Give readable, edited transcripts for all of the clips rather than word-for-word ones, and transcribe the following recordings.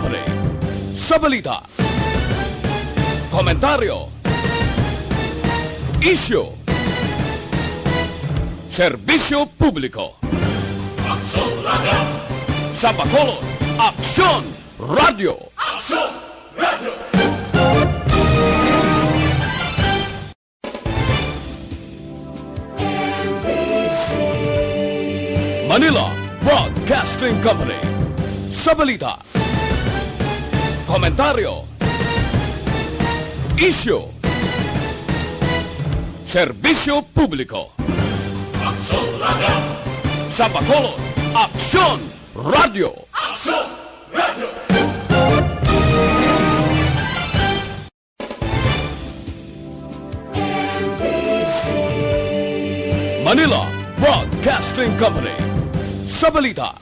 Company. Sa balita, komentaryo, isyu, serbisyo publiko. Aksyon Radio! Sa Bacolod, Aksyon Radio! Aksyon Radio! Manila Broadcasting Company. Sa balita, komentaryo, isyu, serbisyo publiko. Aksyon Radio! Sa Bacolod, Aksyon Radio! Aksyon Radio! Manila Broadcasting Company. Sa balita,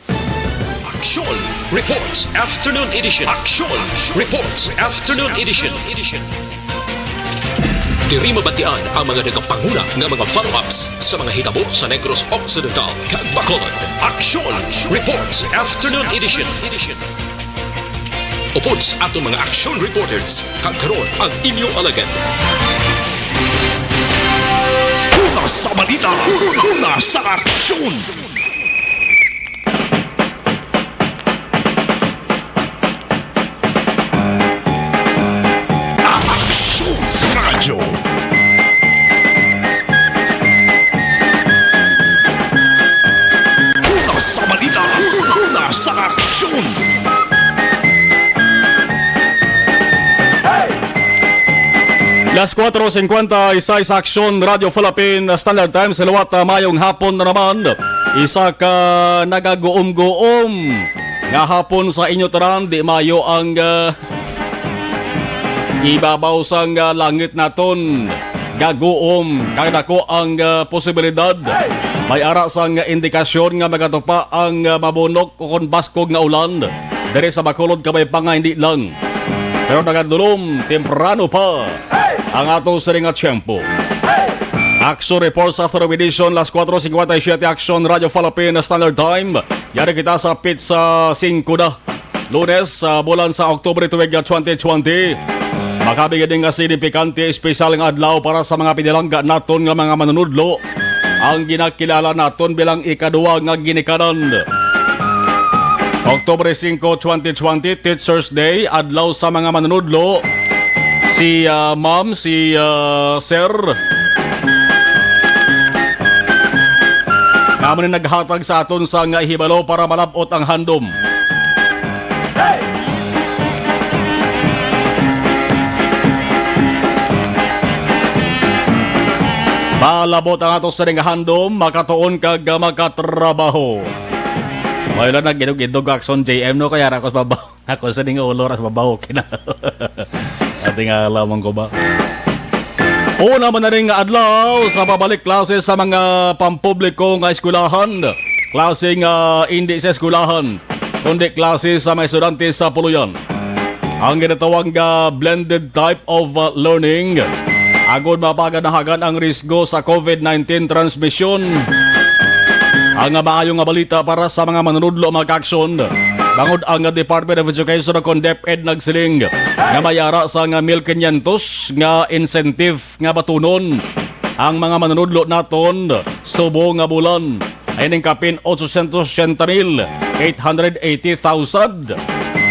Aksyon Reports Afternoon Edition. Aksyon Reports Afternoon Edition. Diri mabatian ang mga nagapanguna nga mga follow-ups sa mga hitabo sa Negros Occidental kag Bacolod. Aksyon Reports Afternoon Edition. Upod sa atong mga action reporters, kag karon ang inyong alagad. Una sa balita, una sa aksyon. Radyo. Una sa balita, una sa aksyon. Las 4:50, isa sa Aksyon Radio Philippine Standard Time sa luwat mayong hapon na naman. Isa ka nagaguom-guom nga hapon sa inyo tanan, di mayo ang ibabaw sang langit naton. Gaguom kag dako ang posibilidad. May ara sang indikasyon nga magatupa ang mabunok o kon baskog nga ulan. Dere sa Bacolod kabay pa nga hindi lang. Pero nagadulom temprano pa ang atong siring at tiyempo. Action Reports After Edition, las 4:57, Action Radio Philippine Standard Time. Yari kita sa pizza 5 na. Lunes sa bulan sa Oktubre tuwig 2020. Makabigyan din nga sinipikante espesyal nga adlaw para sa mga pinilangga naton nga mga manunudlo. Ang ginakilala naton bilang ikaduwa nga ginikanan. Oktubre 5, 2020, Teacher's Day, adlaw sa mga manunudlo. Si ma'am, si sir. Kamo ni naghatag sa aton sa nga ihibalo para malabot ang handom. Malabot ang atong sa nga handom, makatuon kag makatrabaho. Wala na ginug-gidog Action JM no, kaya ako sa babaw. Ako sa nga ulo sa babaw kina. Ating alamang ko ba? Una man na rin nga adlaw sa babalik klase sa mga pampubliko nga eskwelahan. Klase nga hindi sa eskwelahan, kundi klase sa mga estudyante sa puluyan. Ang ginatawag nga blended type of learning. Agod mapaganahagan ang risgo sa COVID-19 transmission. Ang maayong nga balita para sa mga manunudlo mag-aksyon. Bangod ang Department of Education kon DepEd nagsiling nga mayara sa nga 1,500 nga incentive nga batunon ang mga manunudlo naton subo nga bulan. Ay ning kapin 880,880,000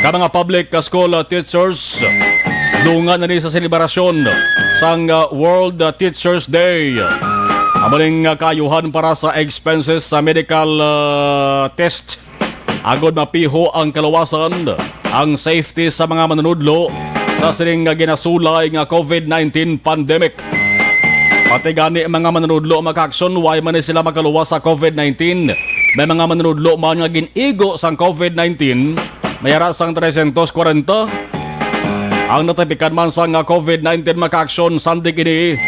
ka mga public school teachers. Dungan na ni sa selebrasyon sang World Teachers Day. Amaling kayuhan para sa expenses sa medical test. Agod mapiho ang kalawasan, ang safety sa mga manunudlo sa siring ginasulay nga COVID-19 pandemic. Pati gani mga manunudlo mag-aksyon, why man sila makaluwas sa COVID-19. May mga manunudlo man nga ginigo sang COVID-19, mayara sang 340. Ang natipikan man sa nga COVID-19 mag-aksyon sandig ini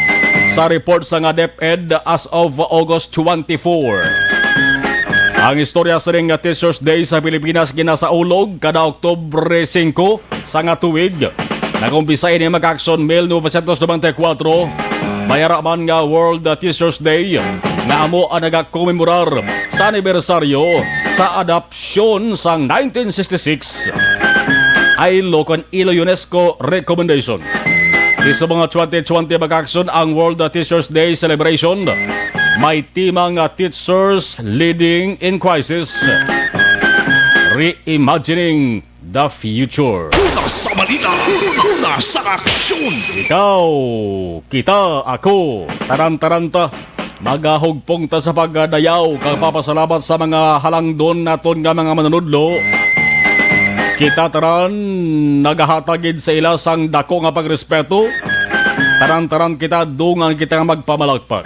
sa report sa nga DepEd as of August 24. Ang istorya sa ring Teachers Day sa Pilipinas ginasaulog kada Oktubre 5 sa nga tuig. Nagumpisa ini mag-aksyon 1994. Mayara man nga World Teachers Day na amo ang nagakomemorar sa anibersaryo sa adopsyon sang 1966. ILO kan ILO UNESCO recommendation. Isa mga 2020 mag-action ang World Teachers Day celebration. May timang Teachers Leading in Crisis. Reimagining the future. Una sa balita, una sa aksyon. Ikaw, kita, ako, taran-taranta, magahugpong ta sa pagdayaw kang papasalamat sa mga halangdon naton nga mga manunudlo. Kita taran nagahatagid sa ila sang dako nga pagrespeto. Taran-taran kita dungan kita nga magpamalagpag.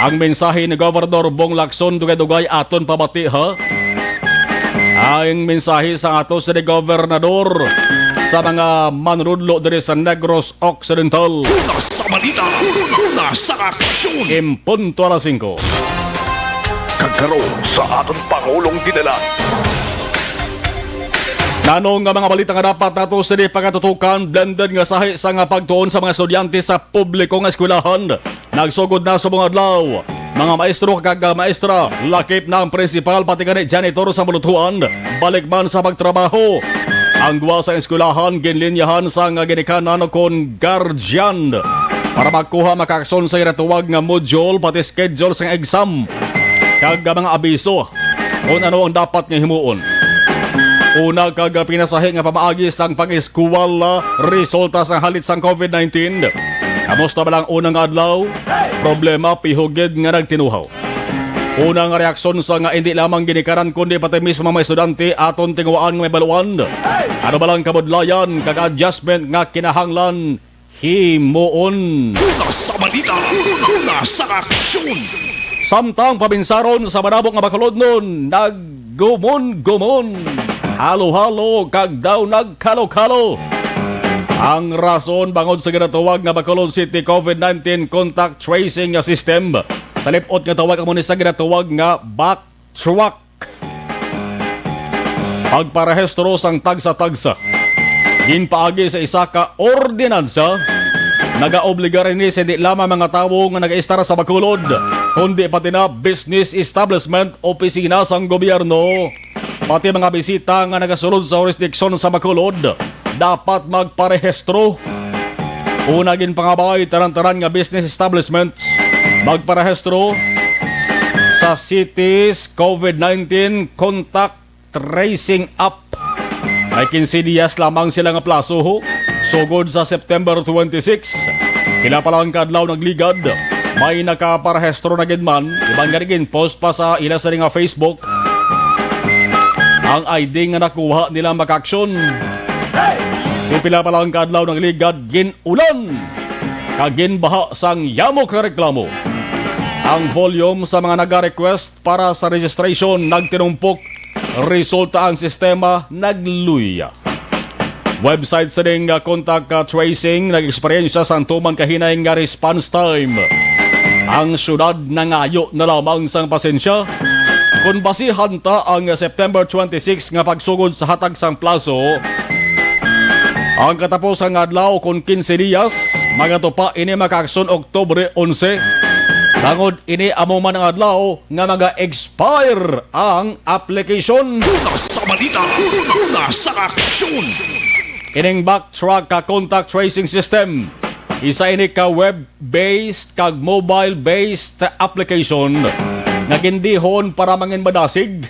Ang mensahe ni Gobernador Bong Lacson dugay-dugay aton pabati ha. Ang mensahe sa ato si Gobernador sa mga manunudlo diri sa Negros Occidental. Una sa balita, una sa aksyon. Impunto alas 5. Kagkaroon sa aton Pangulong dinala. Nanong nga mga balita nga dapat nato sa pagkatutukan, blended nga sahi sa nga pagtuon sa mga estudyante sa publiko nga eskwelahan. Nagsugod na sa mga adlaw. Mga maestro kag maestra, lakip na ang principal pati ganit janitor sa mulutuan, balik man sa pagtrabaho. Ang duwa sa eskwelahan ginlinyahan sa nga ginikanan kon guardian para magkuha makakson sa iratuwag nga module pati schedule sa exam. Kag mga abiso kung ano ang dapat nga himuon. Una kag pinasahi nga pamaagi sang pag-eskwela resulta sa halit sang COVID-19. Kamusta ba lang unang adlaw? Problema pihugid nga nagtinuhaw. Unang reaksyon sa nga hindi lamang ginikaran kundi pati mismo mga estudyante aton tinguan nga may baluan. Ano ba lang kabudlayan kag adjustment nga kinahanglan himuon. Una sa balita, una sa aksyon. Samtang pabinsaron sa manabok nga bakulod nun, naggumon-gumon. Halo-halo kag daw nagkalo-kalo. Ang rason bangod sa ginatawag nga Bacolod City COVID-19 Contact Tracing System. Sa lipot nga tawag amo ni sa ginatawag nga backtrack. Pagparehistro sang tagsa-tagsa. Ginpaagi sa isa ka ordinansa. Nagaobliga rin ni sa di lamang mga tawo nga nag-istara sa Bacolod, kundi pati na business establishment, opisina sang gobyerno. Pati mga bisita nga nagasulod sa jurisdiksyon sa Bacolod dapat magparehistro. Una gin pangabay taran-taran nga business establishments magparehistro sa city's COVID-19 Contact Tracing App. May 15 dias lamang sila nga plaso ho. Sugod sa September 26. Kila pa lang kadlaw nagligad. May nakaparehistro na gid man. Ibang ganigin post pa sa ila sa nga Facebook. Ang ID nga nakuha nila makaksyon. Pipila pa lang kadlaw ng ligad, ginulan, kaginbaha sang yamok na reklamo. Ang volume sa mga nag-request para sa registration nagtinumpok, resulta ang sistema nagluya. Website sa ding contact tracing nag-experience sa tuman kahinay nga response time. Ang syudad nangayo na lamang sang pasensya. Kung basihan ta ang September 26 nga pagsugod sa hatag sang plazo, ang katapos ang adlaw kung 15 dias, magatupa ini makakson Oktubre 11. Bangod ini amo man ang adlaw nga maga-expire ang application. Una sa balita, una sa aksyon. Ining backtrack ka contact tracing system. Isa ini ka web-based kag mobile-based application nga gindihon para mangin madasig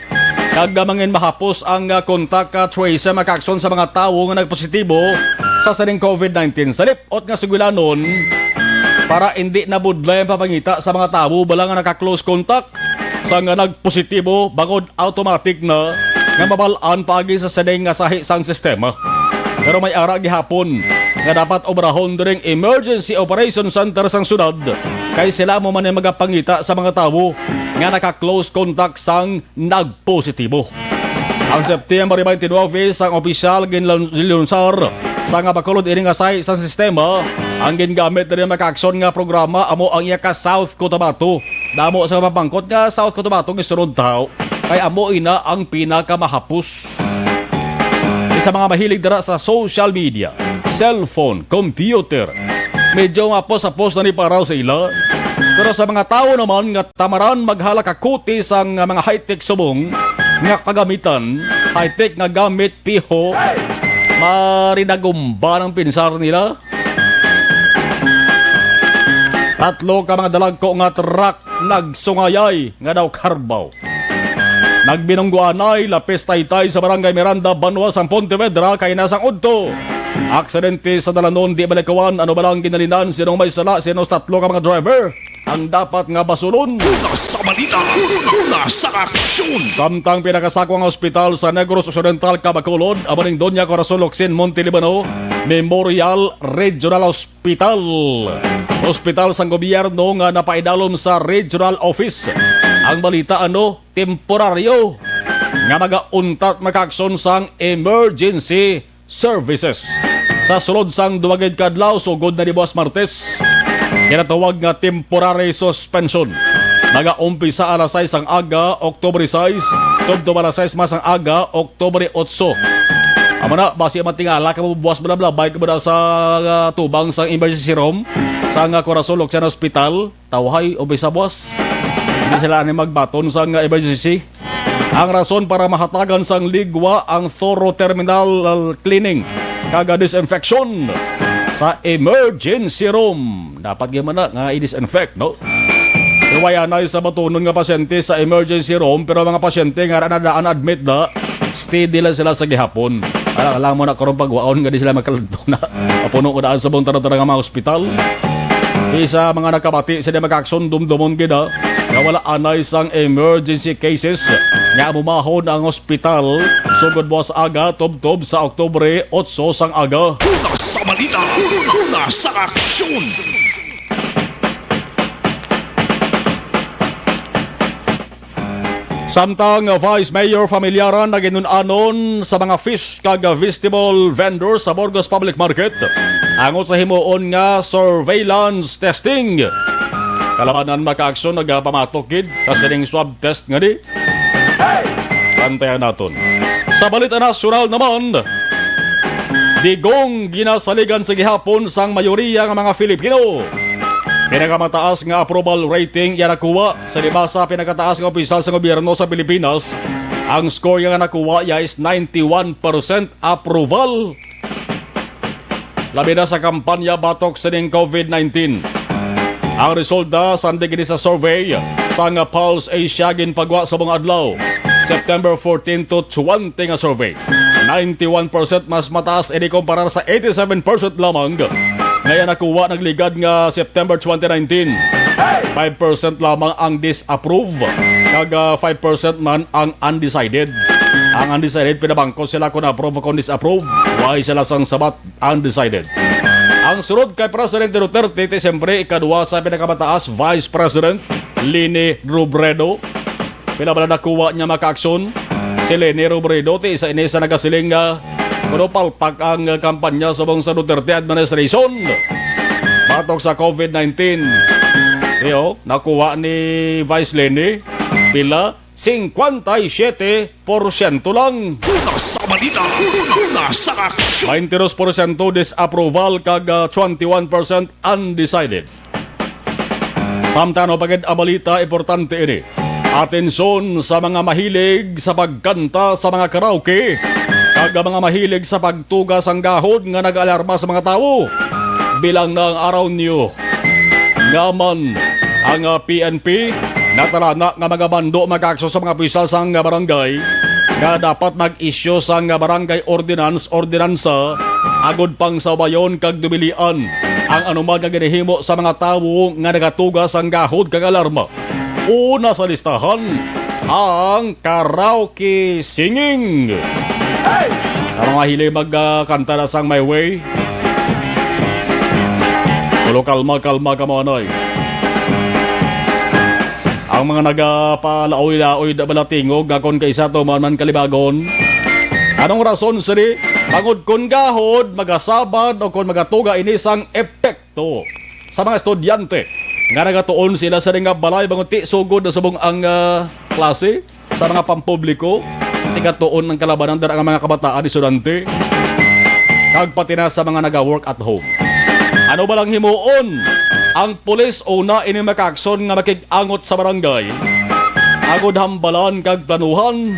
kag mangin mahapos ang contact trace makakson sa mga tawo nga nagpositibo sa saning COVID-19. Sa lipot nga sigulanon para hindi nabudlay ang papangita sa mga tawo bala nga naka-close contact sa nga nagpositibo bangod automatic na nga mabalaan paagi sa saning nga sahi sang sistema. Pero may ara gihapon nga dapat obrahon during Emergency Operation Center sang syudad kay sila mo man ay magapangita sa mga tawo nga naka-close contact sang nagpositibo. Ang September 29 ang opisyal ginlunsar sa nga Bacolod ini nga say sa sistema ang gingamit diri maka-aksyon nga programa amo ang iya ka South Cotabato. Damo sa mapangkot nga South Cotabato nga sunod tao kay amo ina ang pinakamahapos. Sa mga mahilig dara sa social media, cellphone, computer, medyo mapos-apos na ni para sa ila. Pero sa mga tao naman nga tamaran maghala ka kuti sang mga high-tech subong nga kagamitan, high-tech nga gamit piho, marinagumba ng pinsar nila. Tatlo ka mga dalagko nga truck nagsungayay nga daw karbaw. Nagbinungguanay lapis taytay sa barangay Miranda, Banwa, San Pontevedra kay nasang udto. Aksidente sa dalanon di balikawan, ano ba lang ginalinan, sinong may sala, sinong tatlo ka mga driver ang dapat nga basulon. Una sa balita, una sa aksyon. Samtang pinakasako ang ospital sa Negros Occidental, Bacolod, amaning Doña Corazon Locsin, Monte Libano Memorial Regional Hospital. Hospital sang gobyerno nga napaidalom sa regional office. Ang balita temporaryo nga magauntat makaakson sang emergency services. Sa sulod sang duwagid kadlaw sugod na ni Buwas Martes, kinatawag nga temporary suspension. Nagaumpisa alas 6 ang aga, Oktubre 6, tugtog alas 6 mas ang aga, Oktubre 8. Amo na, basi matingala ka mo buwas blabla, bay ka mo na sa tubang sang emergency room, sa Corazon Locsin Hospital, tawhay o bisa buwas. Hindi sila ani magbaton sang emergency. Ang rason para mahatagan sang ligwa ang thorough terminal cleaning kaga disinfection sa emergency room. Dapat gimana nga i-disinfect, no? Iwayanay sa batunon nga pasyente sa emergency room, pero mga pasyente nga nadaan admit na steady lang sila sa gihapon. Alam mo na karong pagwaon nga di sila makalanto na mapuno ko daan sa buong tarantara nga mga hospital. Isa mga nakabati sa mag-action dumdumon gina nga wala anay sang emergency cases nga bumahon ang hospital sugod buwas aga tubtob sa Oktubre 8 sang aga. Una sa balita, una sa aksyon. Samtang Vice Mayor Familiaran naginunanon sa mga fish kag vegetable vendors sa Burgos Public Market angot sa himuon nga surveillance testing. Kalabanan maka-aksyon nagapamatok sa sining swab test nga di. Bantayan naton. Sa balita nasyonal naman, digong ginasaligan sa gihapon sang mayoriya ng mga Filipino. Pinakamataas nga approval rating yan nakuha sa libasa pinakataas nga opisyal sa gobyerno sa Pilipinas. Ang score yan nakuha is 91% approval. Labi na sa kampanya batok sa ning COVID-19. Ang resulta sa gini sa survey sa nga Pulse Asia ginpagwa sa mga adlaw. September 14 to 20 nga survey. 91% mas mataas ini kumpara sa 87% lamang. Ngayon nakuha nagligad nga September 2019. 5% lamang ang disapprove. Kaga 5% man ang undecided. Ang undecided pinabangko sila kung approve o kung disapprove. Why sila sang sabat undecided. Ang sunod kay Presidente Duterte, siyempre ikadua sa pinakamataas Vice President Leni Robredo. Pinabala nakuha niya maka-aksyon. Si Leni Robredo, isa inisa nagasiling nga palpak ang kampanya sa bang sa Duterte administration. Batok sa COVID-19. Nakuha ni Vice Leni pila 57% lang. Una sa balita, una sa aksyon. 22% disapproval kag 21% undecided. Samtano pagid abalita importante ini. Atensyon sa mga mahilig sa pagkanta sa mga karaoke kag mga mahilig sa pagtugas ang gahod nga nag-alarma sa mga tao. Bilang ng araw niyo ngaman ang PNP natalana nga mga bando mag-aksyon sa mga opisyal sa barangay nga dapat mag-issue sa barangay ordinansa agod pang sabayon kag dumilian ang anuman nga ginahimo sa mga tawo nga nagatugas ang gahod kag alarma. Una sa listahan ang karaoke singing. Sa mga hilig magkanta na sang My Way, tulo kalma-kalma ka manay. Ang mga nagapalaoy-laoy na balatingog nga kon kaysa tuman kalibagon. Anong rason siri? Pagod kon gahod, magasabad o kon magatuga inisang epekto sa mga estudyante nga nagatuon sila sa nga balay banguti sugod na subong ang klase sa mga pampubliko. Tigatuon ng kalabanan dara ang mga kabataan estudyante kag pati na sa mga naga-work at home. Ano ba lang himuon? Ang pulis una ini makakson nga makig-angot sa barangay. Agod hambalan kag planuhan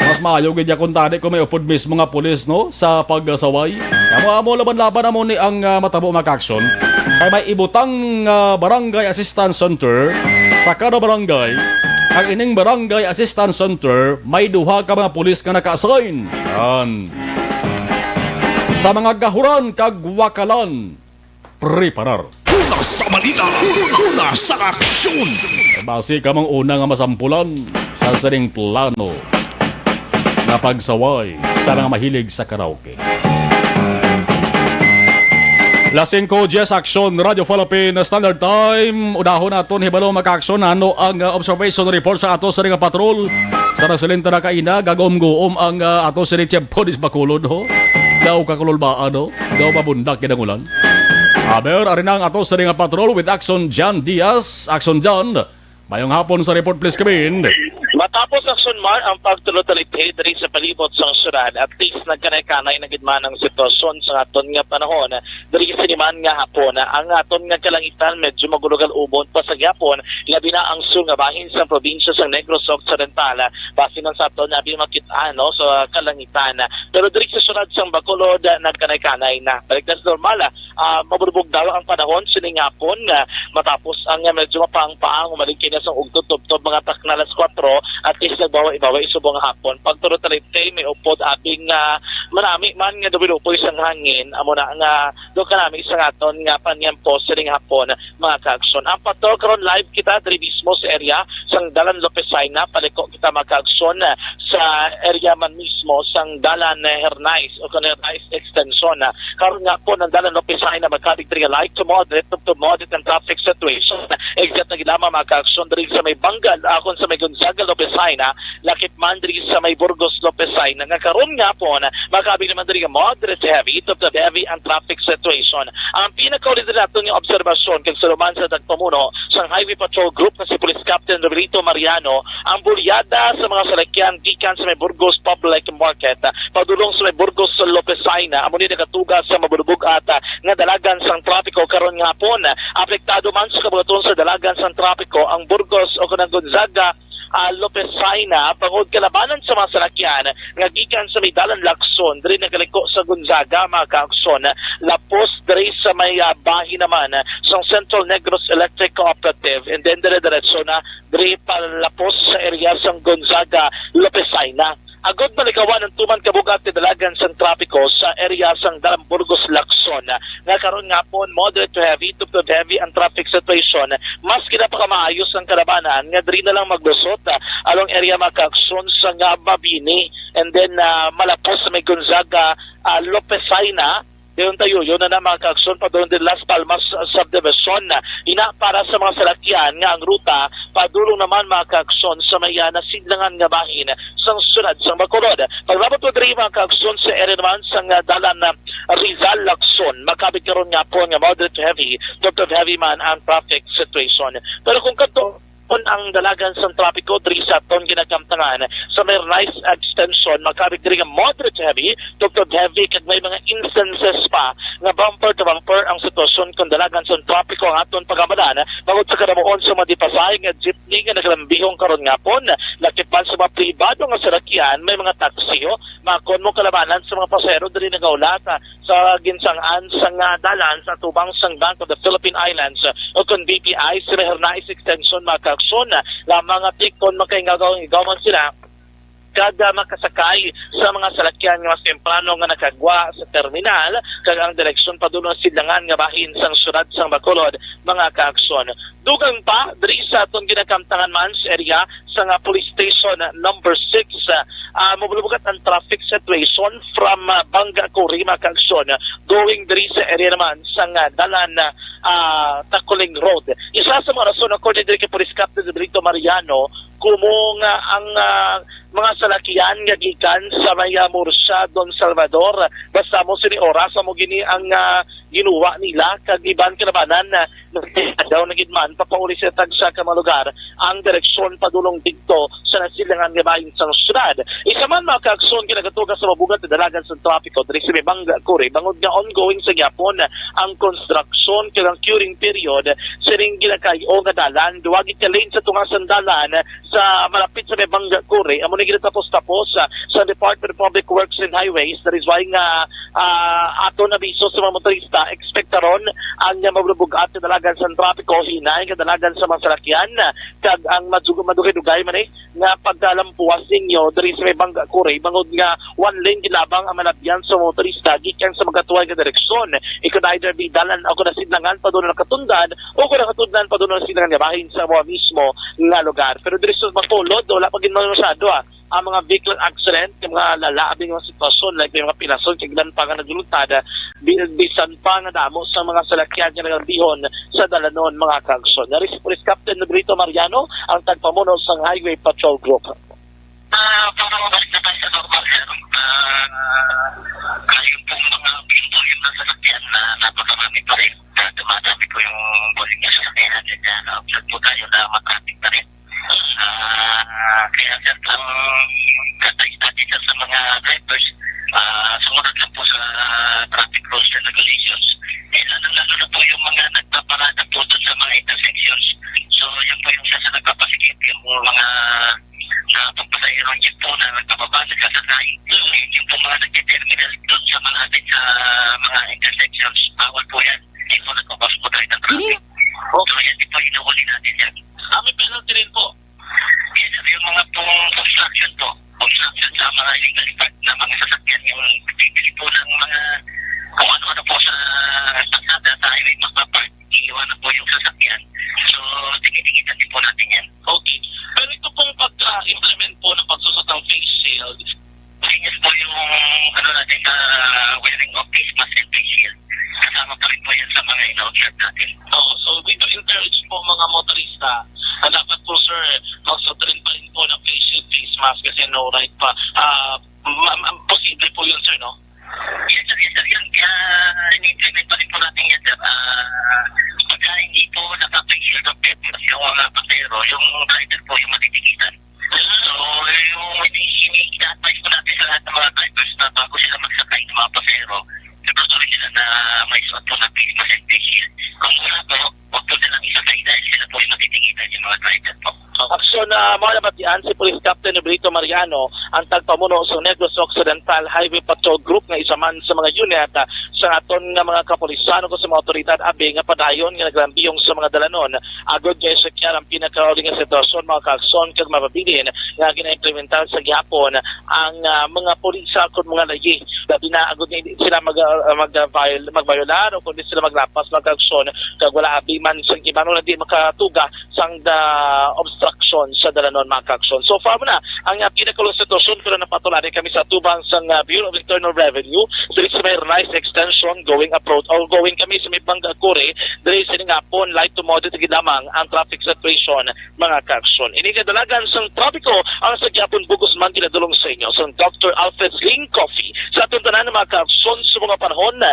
Mas maayo gid ya kung tani kung may upod mismo nga pulis no sa paggasaway. Kamo amo laban-laban amo ni ang matabo makaksyon. Kay may ibutang barangay assistance center sa kada barangay. Ang ining barangay assistance center may duha ka mga pulis nga naka-assign. Yan. Sa mga gahuran kag wakalan, preparar. Una sa balita, una sa aksyon. Base ka mang una nga masampulan sa saring plano na pagsaway sa mga mahilig sa karaoke. Lasing ko, Jess Action, Radio Philippine Standard Time. Unahon naton hibalo maka-aksyon ano ang observation report sa ato sa ring patrol. Sa nagsalinta na kaina, gagom-goom ang ato sa ring Polis Bacolod ho. Daw kakululbaan ho. Daw mabundak kinangulan. Aber, arinang ato sa ring patrol with Action John Diaz. Action John, mayong hapon sa report please kamin. Matapos ang sunmar ang pagtulot-talite diri sa palibot sang syudad, at least nagkanay-kanay na gidman ang sitwasyon sa aton nga panahon diri sa liman nga hapon. Ang aton nga kalangitan medyo magulugal ubon pa sa gyapon, labi na ang sul nga bahin sa probinsya sa Negros Occidental, base man sa aton abi makit-an no sa kalangitan. Pero diri sa syudad sang Bacolod nagkanay-kanay na. Balik na sa normal, mabulbog daw ang panahon sining hapon matapos ang medyo mapang-paang umaligkin na sa ugtod-tubtob mga taknalas 4. At least nagbawa-ibawa isubong hapon. Pagturo talite, may upod abing marami man nga dubilupoy sang hangin. Amo na nga do kanami sa aton nga panyampo sining hapon mga kaaksyon. Ang pato karon live kita diri mismo sa area sang Dalan Lopesayna, paliko kita magkaaksyon sa area man mismo sang Dalan Hernais o Hernais Extension. Karon nga po ng Dalan Lopesayna magkabig diri light to moderate ang traffic situation. Exact na gilama mga kaaksyon diri sa may Bangal akon sa may Gonzaga Lopesayna, lakip man diri sa may Burgos Lopesayna nga karon nga po makabig naman diri moderate heavy to the heavy ang traffic situation. Ang pinakauli nato nga obserbasyon kag saluman sa tagpamuno sa Highway Patrol Group na si Police Captain Roberto Mariano, ang bulyada sa mga salakyan gikan sa may Burgos Public Market padulong sa may Burgos Lopesayna amo ni nagatugas sa mabulubog ata nga dalagan sang trapiko karon nga po apektado man sa kabugaton sa dalagan sang trapiko ang Burgos o kanang Gonzaga Lopesayna pangod kalabanan sa mga salakyan nga gikan sa may Dalan Lacson diri nagaliko sa Gonzaga mga kaaksyon lapos diri sa may bahin naman sa Central Negros Electric Cooperative and then dire-diretso na diri palapos sa area sa Gonzaga Lopesayna. Agod malikawan ang tuman kabugat ni dalagan sa trapiko sa area sang Dalan Burgos Lacson nga karon nga po moderate to heavy to heavy ang traffic situation. Mas kinapakamaayos ang kalabanan nga diri na lang maglusot along area makaaksyon sa Mabini and then malapos sa may Gonzaga Lopesayna. Dayon tayo, yun na mga kaaksyon pa doon din Las Palmas subdivision ina para sa mga salakyan nga ang ruta padulong naman mga kaaksyon sa may nasidlangan nga bahin sa sunod sa Bacolod. Paglabot mo diri mga kaaksyon sa area naman sa Dalan Rizal Lacson, makabit karon nga po nga moderate to heavy, to heavy man ang traffic situation. Pero kung kanto ang dalagan sa trapiko diri sa ton ginakamtangan sa may nice extension makabig diri nga moderate to heavy to heavy kag may mga instances pa nga bumper to bumper ang sitwasyon kung dalagan sa trapiko ang aton pagamadan bangod sa kadamuon sa mga dipasay nga jeepney nga naglambihong karon nga pon lakip man sa mga pribado nga salakyan may mga taxi makon mo kalabanan sa mga pasahero diri nagaulata sa ginsangan sa dalan sa tubang sang Bank of the Philippine Islands o kon BPI sa Hernais Extension mga lamang at ikon makaingagaw-igawan sila kada makasakay sa mga salakyan nga mas temprano nga nakagwa sa terminal kag ang direksyon padulong sidlangan nga bahin sang syudad sang Bacolod mga kaaksyon. Dugang pa diri sa atong ginakamtangan man sa area sa nga police station number 6 mabulubugat ang traffic situation from Banga Cori mga kaaksyon going diri sa area naman sa Dalan Tacoling Road. Isa sa mga rason according diri kay Police Captain Roberto Mariano kumong ang mga salakyan nga gikan sa may Murcia, Don Salvador basta mo sini oras mo gini ang ginuwa nila kag iban kalabanan daw na gidman papauli sa tagsa ka mga lugar ang direksyon padulong dito sa nasilangan nga bahin sa syudad. Isa man mga kaagson kinagatugas sa mabugat na dalagan sa trapiko diri sa Bangga Kuri bangod nga ongoing sa gyapon ang construction kang curing period sa ring ginakayo nga dalan duwagi ka lane sa tungasan dalan sa malapit sa Bangga Kuri amo ni tapos sa Department of Public Works and Highways. That is why nga ato na biso sa mga motorista expectaron ang mabrubugat na dalagan sa trapiko hinay nga dalagan sa mga salakyan kag ang madugay-dugay man nga pagdalampuas ninyo diri sa Bangga Kuri bangod nga one lane gilabang ang malabyan sa motorista gikan sa magatuway nga direksyon. It could either be dalan o kung nasidlangan pa doon nakatundan o kung nakatundan pa doon nasidlangan nga bahin sa mga mismo nga lugar. Pero diri sa Bacolod wala pa ginawa masyado ang mga vehicle accident, yung mga lalabing mga sitwasyon like yung mga pinason, kaglan pa nga naglulutad, bisan pa nga damo sa mga salakyan nga nagambihon sa dalanon mga kaagson. Nari si Police Captain Brito Mariano, ang tagpamuno sa Highway Patrol Group. Para mabalik na tayo sa normal, sir. Kasi yung pong mga pinto yung nasasakyan na napakarami pa rin. Dumadami po yung boling niya sasakyan natin. Observe po tayo na matraffic pa rin. Kaya sir, ang katay natin sa mga drivers, sumunod lang po sa traffic rules and regulations. Lalo na po yung mga nagpaparada po doon sa mga intersections. So, yun po yung isa sa nagpapasikip yung mga pagpasahero yun po na nagpapaba, nagsasakay. Yung po mga nagdeterminal doon sa malapit sa mga intersections. Bawal po yan. Hindi po nagpapas po tayo ng traffic. So, yan din po inuhuli natin yan. May penalty rin po. Yes, yung mga pong obstruction po. Obstruction sa mga illegal na mga sasakyan. Yung bibili po ng mga kung ano-ano po sa kalsada sa highway magpapark. Iiwanan po yung sasakyan. So, tigit-tigitan din po natin yan. Okay. Pero ito pong pag-implement po ng pagsusot ng face shield, yes po yung natin sa wearing of face mask and face shield. Kasama pa rin po yan sa mga ina-observe natin. So we do encourage po mga motorista na dapat po sir, magsuot rin pa rin po ng face shield, face mask kasi no right pa. Posible po yun sir, no? Yes sir, yes sir. In-implement pa rin po natin yan sir. Pagka hindi po naka-face shield of yung mga pasero, yung driver po yung matitikitan. So, yung ina-advise po natin sa lahat ng mga drivers na bago sila magsakay ng mga pasero, siguro sila na may suot po na face mask and face shield. Kung wala po, huwag po silang isakay dahil sila po yung matitikitan yung mga driver po. Aksyon na mga nabatian si Police Captain Brito Mariano ang tagpamuno sa Negros Occidental Highway Patrol Group nga isa man sa mga unit sa aton nga mga kapulisan o sa mga otoridad abi nga padayon nga nagrambiyong sa mga dalanon agod nga sa kaya ang pinakauling nga sitwasyon mga kaakson kag mapabilin nga gina-implementar sa gihapon ang mga pulisa kung mga layi labi na agod nga hindi sila magbayolar o kundi sila maglapas mga kaakson kag wala abi man sa ibano na di makatuga sang obstruction sa dalanon mga kaakson. So far mo na ang pinakaulong sitwasyon pero napatulari kami sa tubang sa Bureau of Internal Revenue diri sa may nice extension going approach or going kami sa may Bangga Kuri diri sa ngapon light to moderate gidamang ang traffic situation mga kaakson. Ini kadalagan sa trapiko ang sa gyapon Bugos man ginadulong sa inyo sa Dr. Alfred Sling Coffee sa atong tanan mga kaakson sa mga panahon na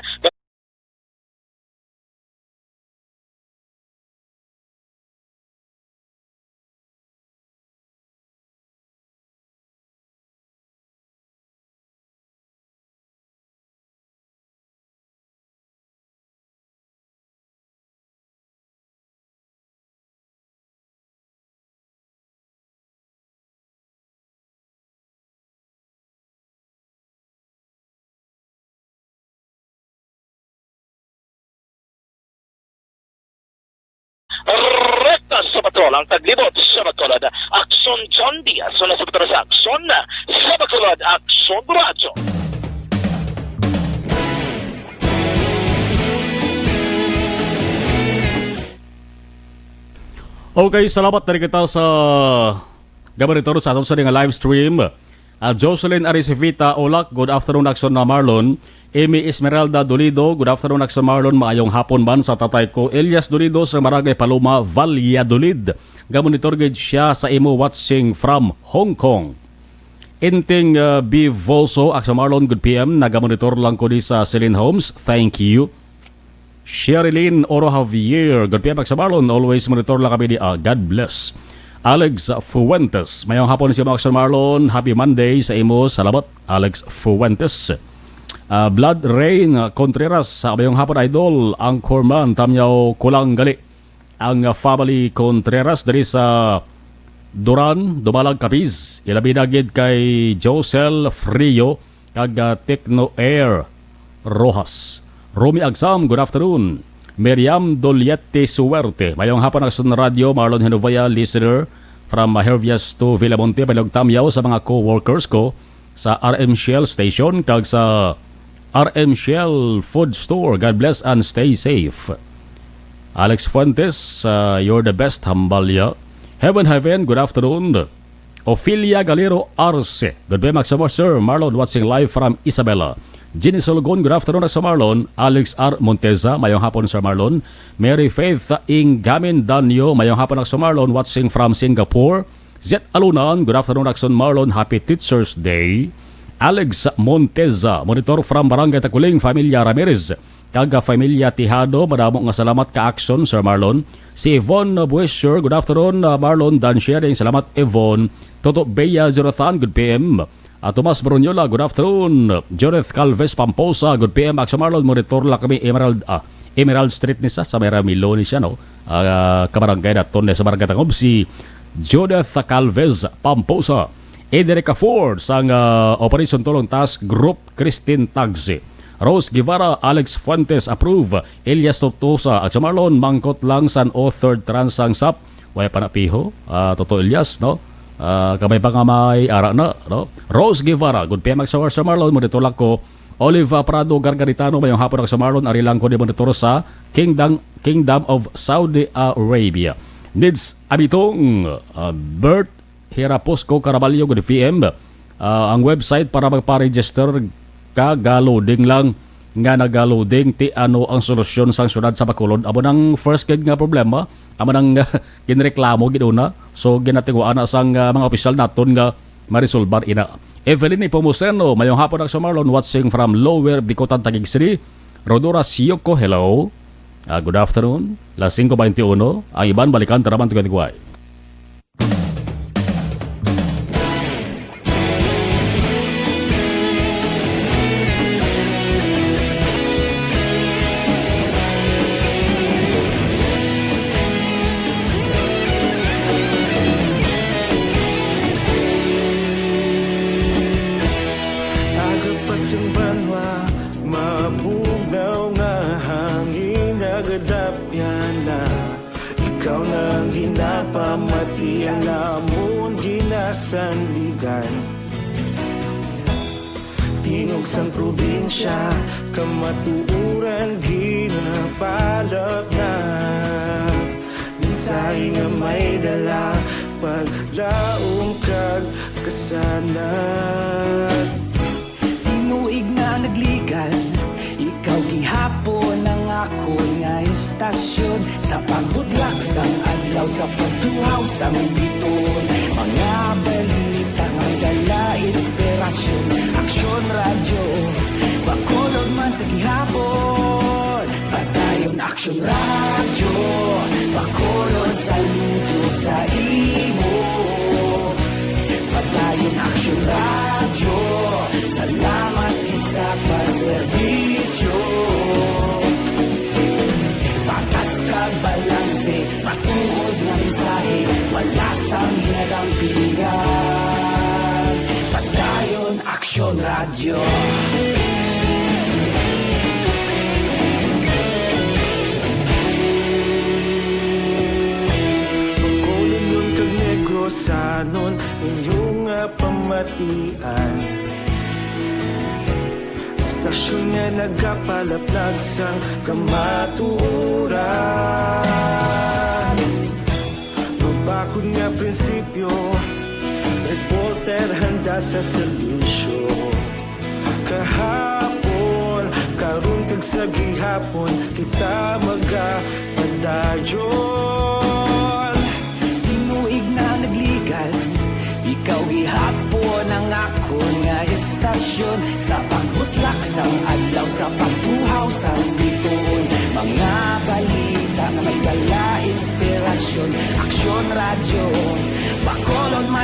rekta sa patrol ang taglibot sa Bacolod. Aksyon John Diaz so nasa patrol sa Aksyon sa Bacolod. Aksyon Radyo. Okay, salamat na rin kita sa gabaritor sa atong sa nga live stream. Jocelyn Arisivita Olak, good afternoon Aksyon na Marlon. Amy Esmeralda Dolido, good afternoon Aksyon Marlon. Maayong hapon man sa tatay ko. Elias Dolido sa Maragay Paloma, Valladolid. Gamonitor gid siya sa imo watching from Hong Kong. Inting B. Volso, Aksyon Marlon, good PM. Nagamonitor lang ko di sa Celine Homes. Thank you. Sherilyn Oro Javier, good PM sa Marlon, always monitor lang kami ni God bless. Alex Fuentes, mayong hapon si Max Marlon, happy Monday sa imo, salamat Alex Fuentes. Blood Rain Contreras, mayong hapon idol, ang Corman, tamyaw kulang gali. Ang family Contreras dari sa Duran, Dumalag Capiz, ilabi na gid kay Josel Frio, kag Techno Air Rojas. Romy Agsam, good afternoon. Miriam Doliete Suerte, mayong hapon ang Radio Marlon Henovaya listener from Hervias to Villamonte, palog tamyaw sa mga co-workers ko sa RM Shell Station kag sa RM Shell Food Store. God bless and stay safe. Alex Fuentes, you're the best, Hambalya. Heaven, good afternoon. Ophelia Galero Arce, good day, Maximo, Sir Marlon, watching live from Isabela. Ginny Solgon, good afternoon sa Marlon. Alex R. Monteza, mayong hapon sa Marlon. Mary Faith Ingamin Danyo, mayong hapon sa Marlon, watching from Singapore. Zet Alunan, good afternoon sa Marlon, happy Teacher's Day. Alex Monteza, monitor from Barangay Takuling, Familia Ramirez. Kaga Familia Tihado, madamo nga salamat ka action, Sir Marlon. Si Yvonne Buesher, good afternoon, Marlon Dan Sharing, salamat Yvonne. Toto Bea Jonathan, good PM. Tomas Brunyola, good afternoon. Joneth Calves Pamposa, good PM. Axo Marlon, monitor lang kami Emerald Street nisa sa Mera Miloni siya, no? Kabarangay na ton sa Barangay Tangob, si Joneth Calves Pamposa. Ederica Ford, sang Operation Tulong Task Group, Christine Tagsi. Rose Guevara, Alex Fuentes, approve. Elias Totosa, Axo Marlon, mangkot lang san o third transang sap. Waya pa na piho, Toto Elias, no? Kamay pa nga may ara na, no? Rose Guevara, good PM sa Marlon, monitor lang ko. Olive Prado Gargaritano, mayong hapon sa Marlon, ari lang ko di monitor sa Kingdom of Saudi Arabia. Needs abitong Bert Hiraposco Caraballo, good PM. Ang website para magpa-register ka, galoding lang nga nagaloding ti ano ang solusyon sang syudad sa Bacolod. Amo nang first gig nga problema, amo nang ginreklamo giduna. So ginatingwaan na sang mga opisyal naton nga marisolbar ina. Evelyn Ipomuseno, mayong hapon sa Marlon, watching from Lower Bicotan, Taguig City. Rodora Siyoko, hello. Good afternoon. Las 5:21. Ang iban balikan taraman tugatiguay. Tingog sang probinsya, kamatuuran ginapalap na. Minsay nga may dala, paglaong kag kasanat. Tinuig na nagligan, ikaw gihapon ang ako nga istasyon. Sa paghudlak sang adlaw, sa pagtuhaw sang biton. Mga balita nga dala inspirasyon. Aksyon radyo, Bacolod man sa gihapon. Padayon Aksyon radyo, Bacolod saludo sa imo. Padayon Aksyon radyo, salamat isa pa serbisyo. Patas kag balanse, patuod ng mensahe, wala sang ginagampingan. Padayon Aksyon radyo. Bacolod nun kag Negrosanon, inyong pamatian. Stasyon nga nagapalaplag sang kamatuuran. Mabakod nga prinsipyo, reporter handa sa serbisyo. Kahapon, karon kag sa gihapon, kita magapadayon. Tinuig na nagligan, ikaw gihapon ang ako nga istasyon. Sa pagbutlak sang adlaw, sa pagtuhaw sang biton. Mga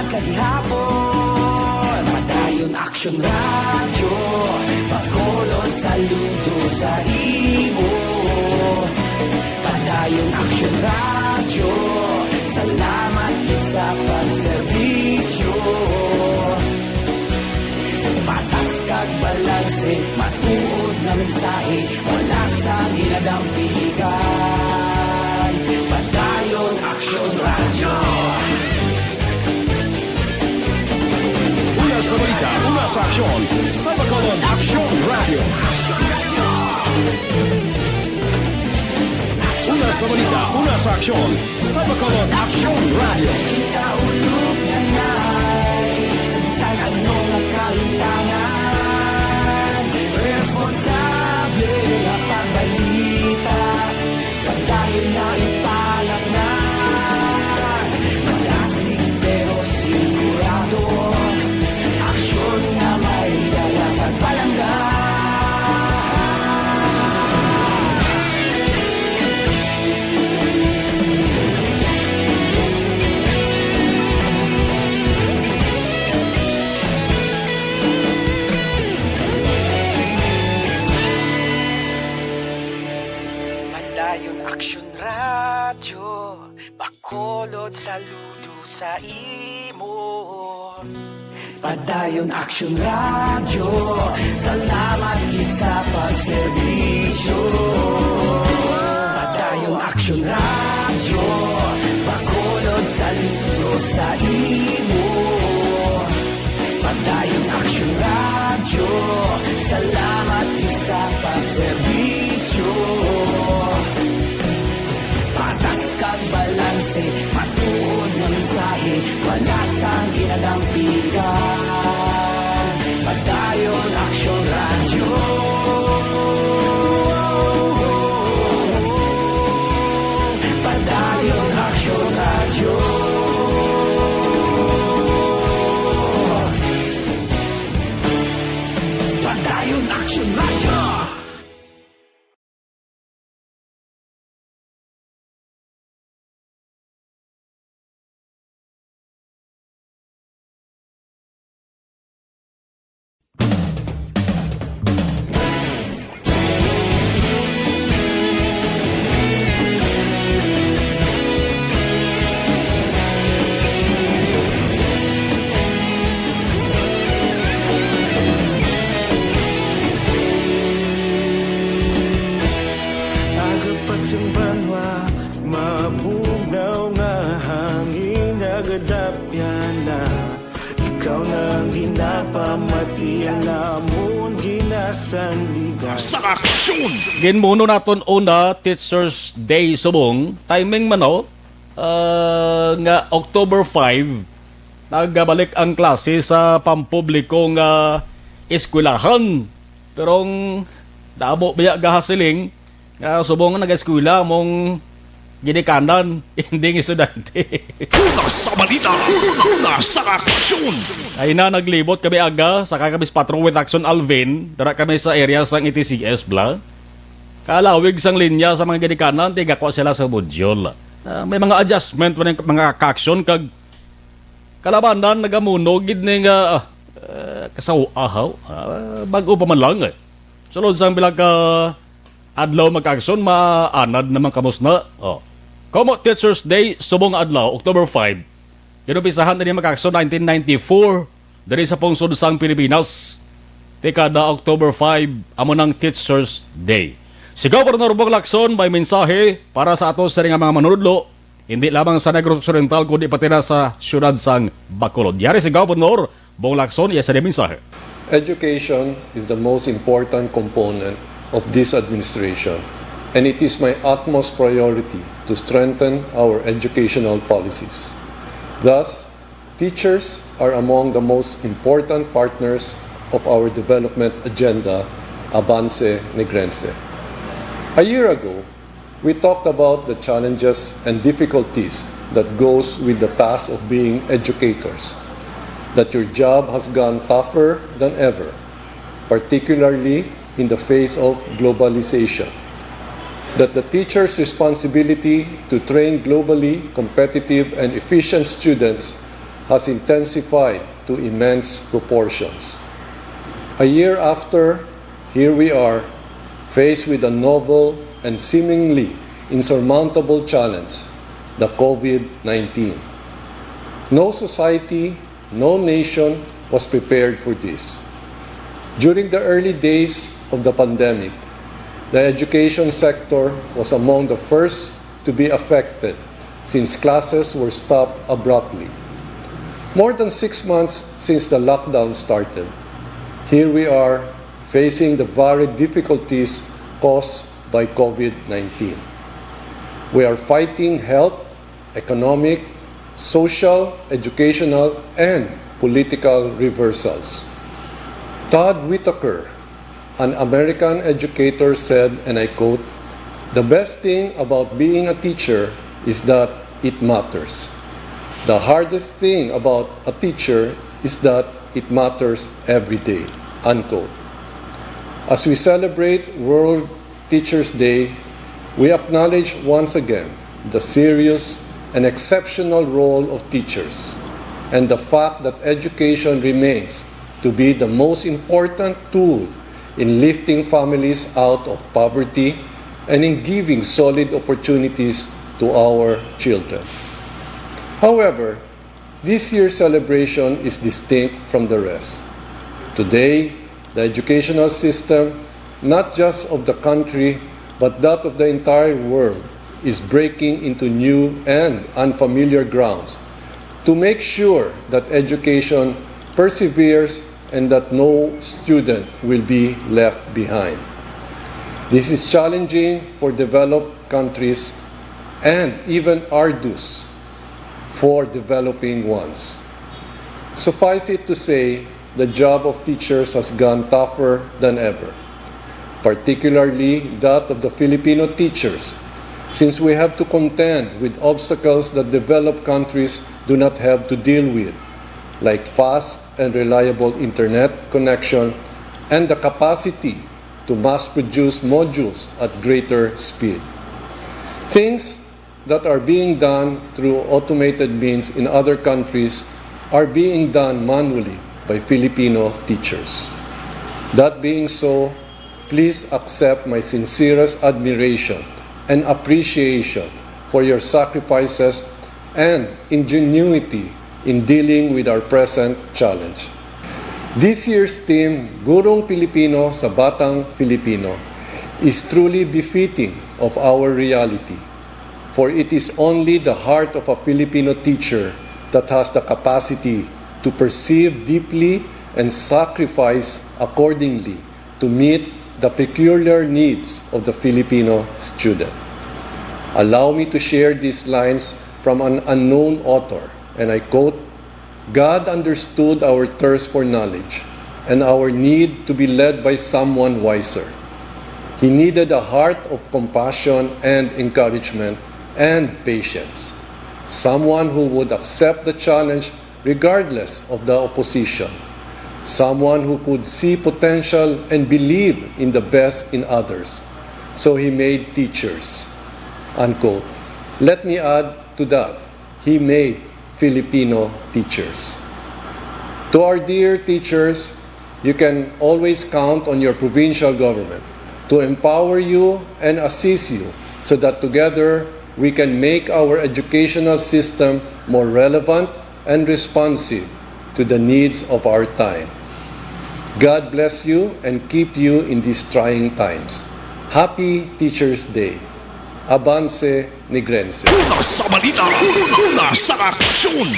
salamat sa gihapon. Padayon Action Radio, pagkolon saludo sa imo. Padayon Action Radio, salamat gid sa pagserbisyo. Patas kag balanse, matuod na mensahe, wala sa ginadampigan. Padayon Action Radio. Una sa balita, una sa aksyon. Sa Bacolod Action Radio. Una sa balita, una sa aksyon. Sa Bacolod Action Radio. Kaulog na na'y sa bisan anong nakahintangan. Responsable na pagbalita, pagdayon na ipalak na. Malasig pero sigurado, aksyon na may dalang pagpalangga. Padayon Action Radio, Bacolod saludo sa imo. Padayon Action Radio, salamat gid sa pagserbisyo. Padayon Action Radio, Bacolod saludo sa imo. Padayon Action Radio, salamat gid sa pagserbisyo. Patas kag balanse, matuod na mensahe, wala sang ginadampigan. Padayon Action Radio. Padayon Action Radio. Padayon Action Radio. Agapasumbanwa, mabugnaw nga hangin agadapyan na. Ikaw nang ginapamatian namon ginasandigan. Sa aksyon! Ginmuno naton una Teachers Day subong timing mano nga October 5 nagbalik ang klase sa pampublikong eskwelahan. Pero damo biya gahasiling subong nga nag-eskwela mong ginikanan hindi ng estudyante. Una sa balita, una sa aksyon! Ay na naglibot kami aga sa kami sa Patrol with Action Alvin. Dara kami sa area sang ETCS bla. Kalawig sang linya sa mga ginikanan tiga ko sila sa modyol. May mga adjustment man mga kaksyon kag kalabanan nagamuno gid ning kasaw-ahaw bago pa man lang. Sulod sang bilang adlaw magka-aksyon maanad naman kamos na. Como Teachers Day subong adlaw October 5. Ginupisahan na niya magka-aksyon 1994 diri sa pungsod sang Pilipinas. Dekada October 5 amo nang Teachers Day. Si Governor Bong Lacson may mensahe para sa ato sa ring mga manunodlo, hindi lamang sa Negros Occidental kundi pati na sa syudad sang Bacolod. Yari si Governor Bong Lacson iya sa mensahe. Education is the most important component of this administration, and it is my utmost priority to strengthen our educational policies. Thus, teachers are among the most important partners of our development agenda, Avance Negrense. A year ago, we talked about the challenges and difficulties that goes with the task of being educators, that your job has gone tougher than ever, particularly in the face of globalization, that the teacher's responsibility to train globally competitive and efficient students has intensified to immense proportions. A year after, here we are, faced with a novel and seemingly insurmountable challenge, the COVID-19. No society, no nation was prepared for this. During the early days of the pandemic, the education sector was among the first to be affected since classes were stopped abruptly. More than 6 months since the lockdown started, here we are facing the varied difficulties caused by COVID-19. We are fighting health, economic, social, educational, and political reversals. Todd Whitaker, an American educator, said, and I quote, "The best thing about being a teacher is that it matters. The hardest thing about a teacher is that it matters every day," unquote. As we celebrate World Teachers' Day, we acknowledge once again the serious and exceptional role of teachers and the fact that education remains to be the most important tool in lifting families out of poverty and in giving solid opportunities to our children. However, this year's celebration is distinct from the rest. Today, the educational system, not just of the country, but that of the entire world, is breaking into new and unfamiliar grounds to make sure that education perseveres and that no student will be left behind. This is challenging for developed countries and even arduous for developing ones. Suffice it to say, the job of teachers has gone tougher than ever, particularly that of the Filipino teachers, since we have to contend with obstacles that developed countries do not have to deal with, like fast and reliable internet connection and the capacity to mass-produce modules at greater speed. Things that are being done through automated means in other countries are being done manually by Filipino teachers. That being so, please accept my sincerest admiration and appreciation for your sacrifices and ingenuity in dealing with our present challenge. This year's theme, Gurong Pilipino sa Batang Filipino, is truly befitting of our reality, for it is only the heart of a Filipino teacher that has the capacity to perceive deeply and sacrifice accordingly to meet the peculiar needs of the Filipino student. Allow me to share these lines from an unknown author, and I quote, "God understood our thirst for knowledge and our need to be led by someone wiser. He needed a heart of compassion and encouragement and patience, someone who would accept the challenge regardless of the opposition, someone who could see potential and believe in the best in others. So he made teachers," unquote. Let me add to that, he made Filipino teachers. To our dear teachers, you can always count on your provincial government to empower you and assist you so that together we can make our educational system more relevant and responsive to the needs of our time. God bless you and keep you in these trying times. Happy Teachers' Day. Avance Negrense. Una sa balita, una sa aksyon.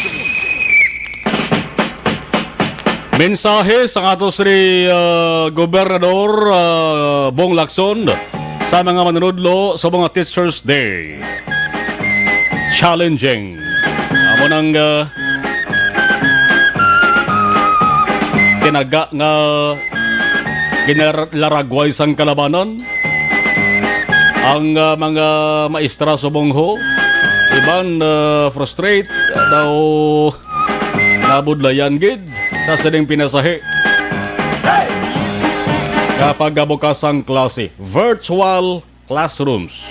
Mensahe sa ato si Gobernador Bong Lacson sa mga manunodlo sa mga Teachers' Day. Challenging. Amo nang tinaga nga ginaragway sang kalabanan ang mga maestra sa Bongho. Iban frustrate daw nabudlayan gid sa sining pinasahe kapag bukas ang klase, virtual classrooms.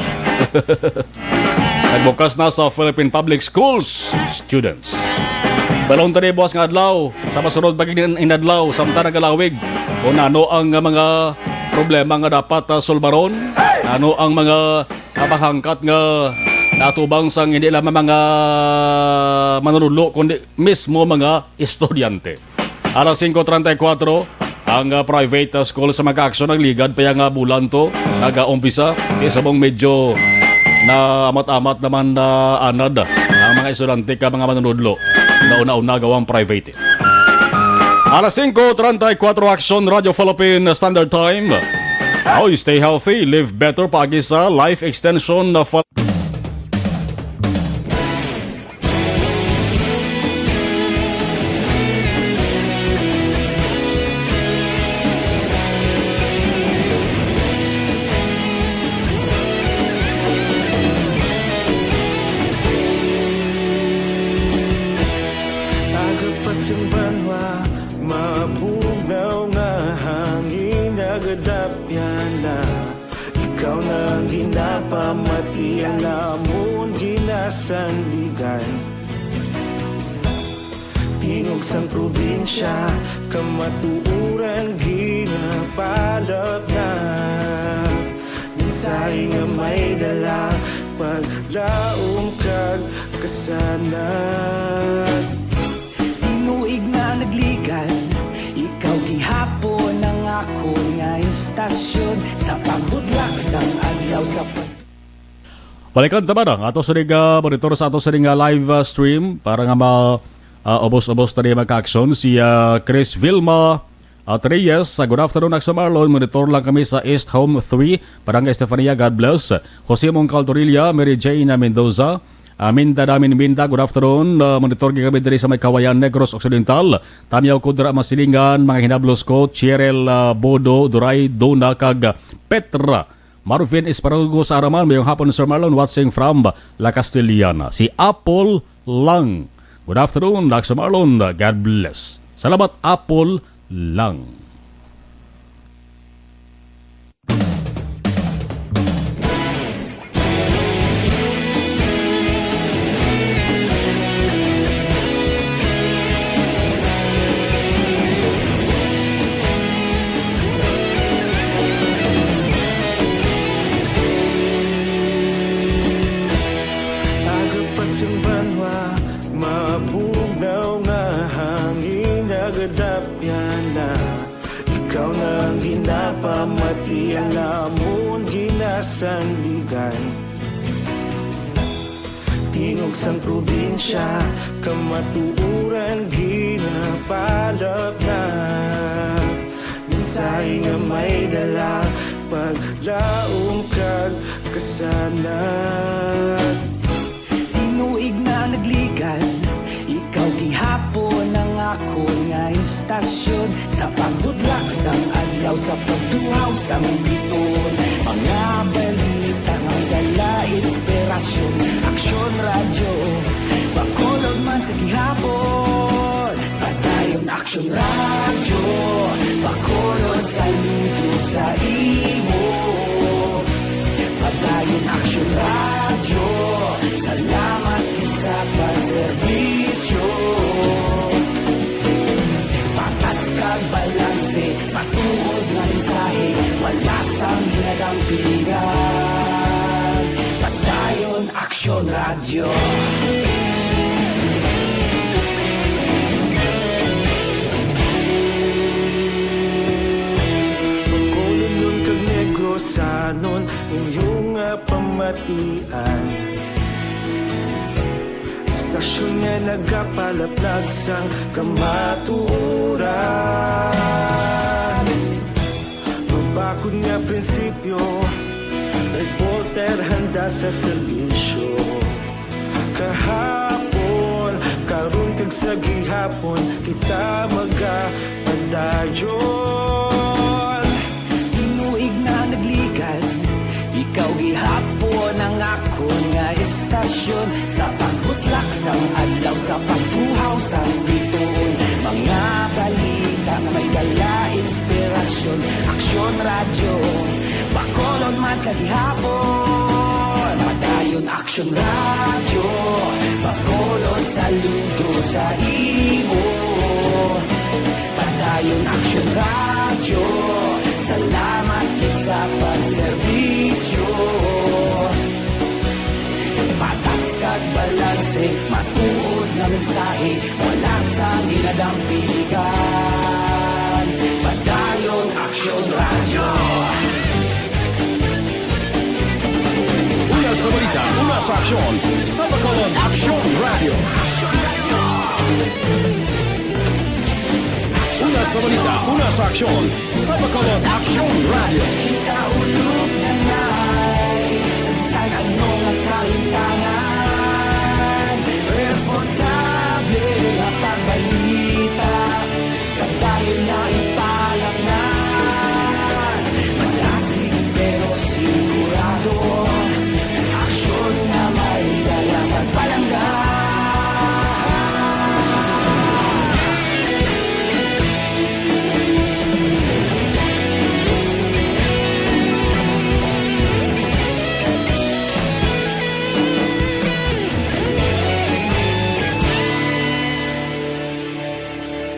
Nagbukas na sa Philippine Public Schools students. Balong tani buwas nga adlaw, sa masunod pag inadlaw, samtang nagalawig, kung ano ang mga problema nga dapat solbaron, ano ang mga kapahangkat nga natubang sang hindi lamang mga manunudlo, kundi mismo mga estudyante. Alas 5:34, ang private school sa mag-aksyon ng ligad pa yung bulan to, nag-umpisa, kaysa mong medyo na amat-amat naman na anad ang mga estudyante ka mga manunudlo na una-una gawang private. Alas 5:34 Action Radio Philippine Standard Time. How you stay healthy, live better pagi sa Life Extension na Banwa, mabugnaw nga hangin nagadapyan na ikaw nang ginapamatian namon ginasandigan. Tingog sang probinsya, kamatuuran ginapalap na minsay nga may dala paglaom kag kasanat. Tinuig na nagligan, ikaw gihapon ang ako nga istasyon sa pagbudlak sang adlaw sa balikan tama na ato sa monitor sa ato sa live stream para nga obos-obos tani magka-aksyon si Chris Vilma Reyes. Good afternoon Action Marlon, monitor lang kami sa East Home 3 Barangay Estefania, God bless. Jose Mongcal Torilla, Mary Jane Mendoza, Minda Damin Minda, good afternoon. Monitor kami diri sa may Kawayan, Negros Occidental. Tamiyaw ko dira masilingan, mga hinablos ko, Cheryl Bodo, Duray, Dona, kag Petra. Marvin Esparago sa Araman, mayong hapon Sir Marlon, watching from La Castellana. Si Apple Lang. Good afternoon, Sir Marlon, God bless. Salamat, Apple Lang. Pamatian namon ginasandigan. Tingog sang probinsya, kamatuuran ginapalap na minsay nga may dala paglaom kag kasanat. Tinuig na nagligan, ikaw gihapon ang ako nga istasyon sa pagbudlak sang adlaw sa pagduhaw sang biton. Mga balita nga dala inspirasyon, Aksyon Radio bakolod man sa gihapon. Padayon Aksyon Radio bakolod sa luto sa imo. Padayon Aksyon Radio, salamat sa pagserbisyo. Patas kag balanse, patuod nga mensahe, wala sang ginadampingan. Padayon Aksyon Radio. Bakolod nun kag Negrosanon, inyong pamatian. Stasyon nga nagapalaplag sang kamaturan. Mabakod nga prinsipyo, reporter handa sa serbisyo. Kahapon, karon kag sa gihapon, kita magapadayon. Tinuig na nagligan, ikaw gihapon ang ako nga istasyon sa pagbutlak sang adlaw sa pagtuhaw sang biton. Mga balita na may dala inspirasyon, Aksyon Radio bakolod man sa gihapon. Padayon Aksyon Radio bakolod saludo sa imo. Padayon Action Radio, salamat kit sa pagserbisyo. Patas kag balanse, matuod nga mensahe, wala sang ginadampigan. Padayon Action Radio. Una sa balita, una sa aksyon. Sa Bacolod Action Radio. Una sa balita, una sa aksyon. Sa Bacolod Action Radio. Ikaulog na ngay, sa anong kahintangan. Responsable nga pagbalita, kadayon na ipalangnan. Malasig pero sigurado, aksyon na may dalang magpalanggan.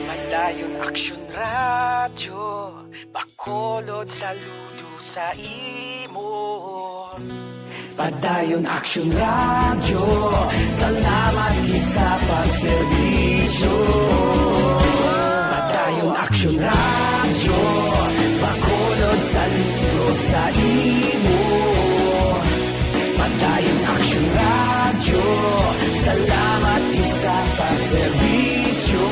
Padayon Action Radio, Bacolod saludo sa imo. Padayon Action Radio, salamat kit sa pagserbisyo. Padayon Action Radio, Bacolod saludo sa imo. Padayon Action Radio, salamat kit sa pagserbisyo.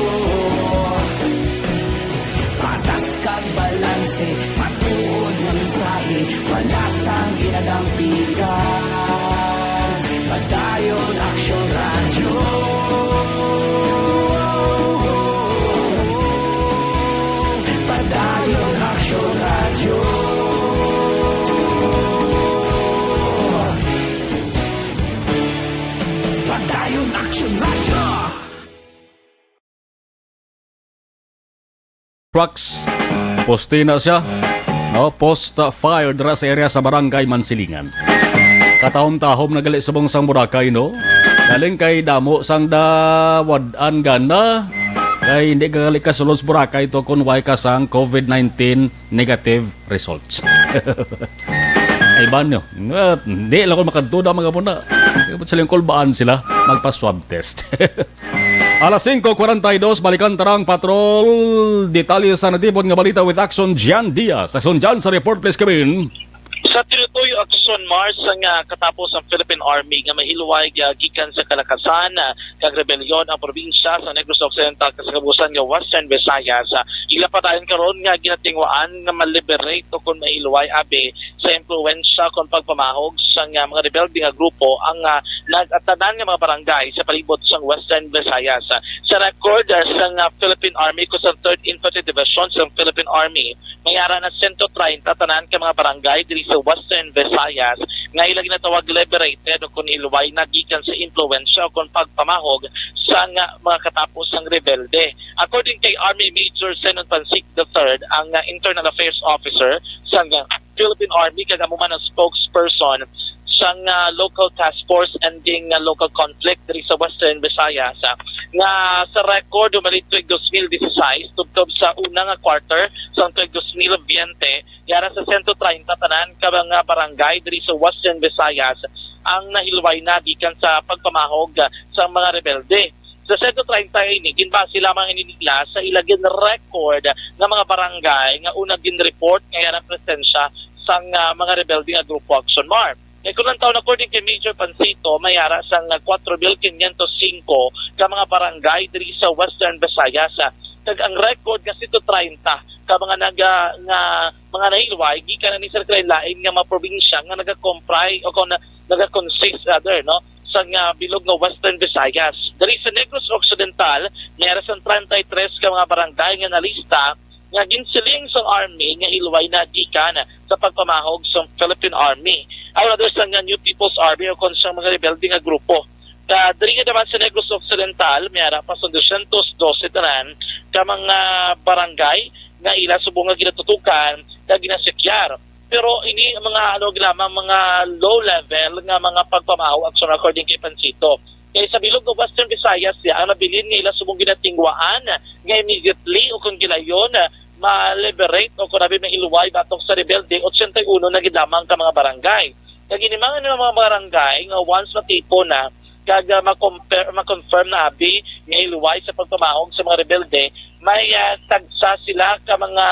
Patas kag balanse, matuod nga mensahe, wala sang ginadampigan. Padayon Action Radio. Padayon Action Radio. Padayon Action Radio. Trucks, poste na siya. No, post fire dira sa area sa Barangay Mansilingan. Katahom-tahom nagali subong sang Boracay, no? Galing kay damo sang dawadan gana. Kay hindi kagali ka sulod sa Boracay to kung way ka sang COVID-19 negative results. Ay ba nyo? Hindi lang ko makatuda mga muna. Kapag silang kulbaan sila, magpa-swab test. Alas 5:42, balikan tarang patrol. Detalye sa natipon nga balita with Action Jan Diaz. Action Jan sa report, please come. Sa tinutuyo aksyon Mars nga katapos ang Philippine Army nga mahilway gikan sa kalakasan kag rebelyon ang probinsya sa Negros Occidental kasabusan nga Western Visayas. Ilapatayon karon nga ginatingwaan nga ma-liberate o kung mahilway abi sa impluwensya kon pagpamahog sa mga rebelde nga grupo ang nag-atanan nga mga barangay sa palibot sa Western Visayas. Sa record sa Philippine Army ko sa 3rd Infantry Division sa Philippine Army, mayara na 130 tanan ka mga barangay diri sa Western Visayas nga ilang ginatawag liberated o kung ilway na gikan sa impluwensya o kung pagpamahog sa mga katapos ng rebelde. According kay Army Major Zenon Pansik III, ang Internal Affairs Officer sa Philippine Army kagamuman ng spokesperson sa local task force ending local conflict diri sa Western Visayas nga sa record umalit tuig 2016 tubtob sa unang quarter sa tuig 2020 yara sa 130 tanan ka mga barangay diri sa Western Visayas ang nahilway na gikan sa pagpamahog sa mga rebelde. Sa 130 ini, ginbase lamang ininila sa ilagin record ng mga barangay nga unang gin-report ngayon ang presensya sa mga rebelde nga grupo Action Mar. Kunang taon according kay Major Pansito, mayara sa 4,505 ka mga barangay diri sa Western Visayas. Kag ang record nga 130 ka mga mga nahilway gikan ni Sir lain nga mga probinsya nga naga-comprise o kung naga-consist rather no sa bilog nga Western Visayas. Diri sa Negros Occidental, mayara sa 33 ka mga barangay nga nalista nga ginsiling sa Army nga hilway na gikan sa pagpamahog sa Philippine Army. Ayon others sa New People's Army o kung sa mga rebelde nga grupo. Diri nga naman sa Negros Occidental, mayara pa sa 212 tanan ka mga barangay nga ila subong nga ginatutukan nga ginasekyar. Pero ini mga lamang mga low level nga mga pagpamahog action according kay Pansito. Kaya sa bilog ng Western Visayas, ang nabilin nila sumong ginatingwaan nga immediately o kung gilayon ma-liberate o kung nabi may iluway batong sa rebelde 81 na gidamang ka mga barangay. Kaginimangan ng mga barangay nga once matipo na kaga ma-confirm na abi nga iluway sa pagpamahog sa mga rebelde, may tagsa sila ka mga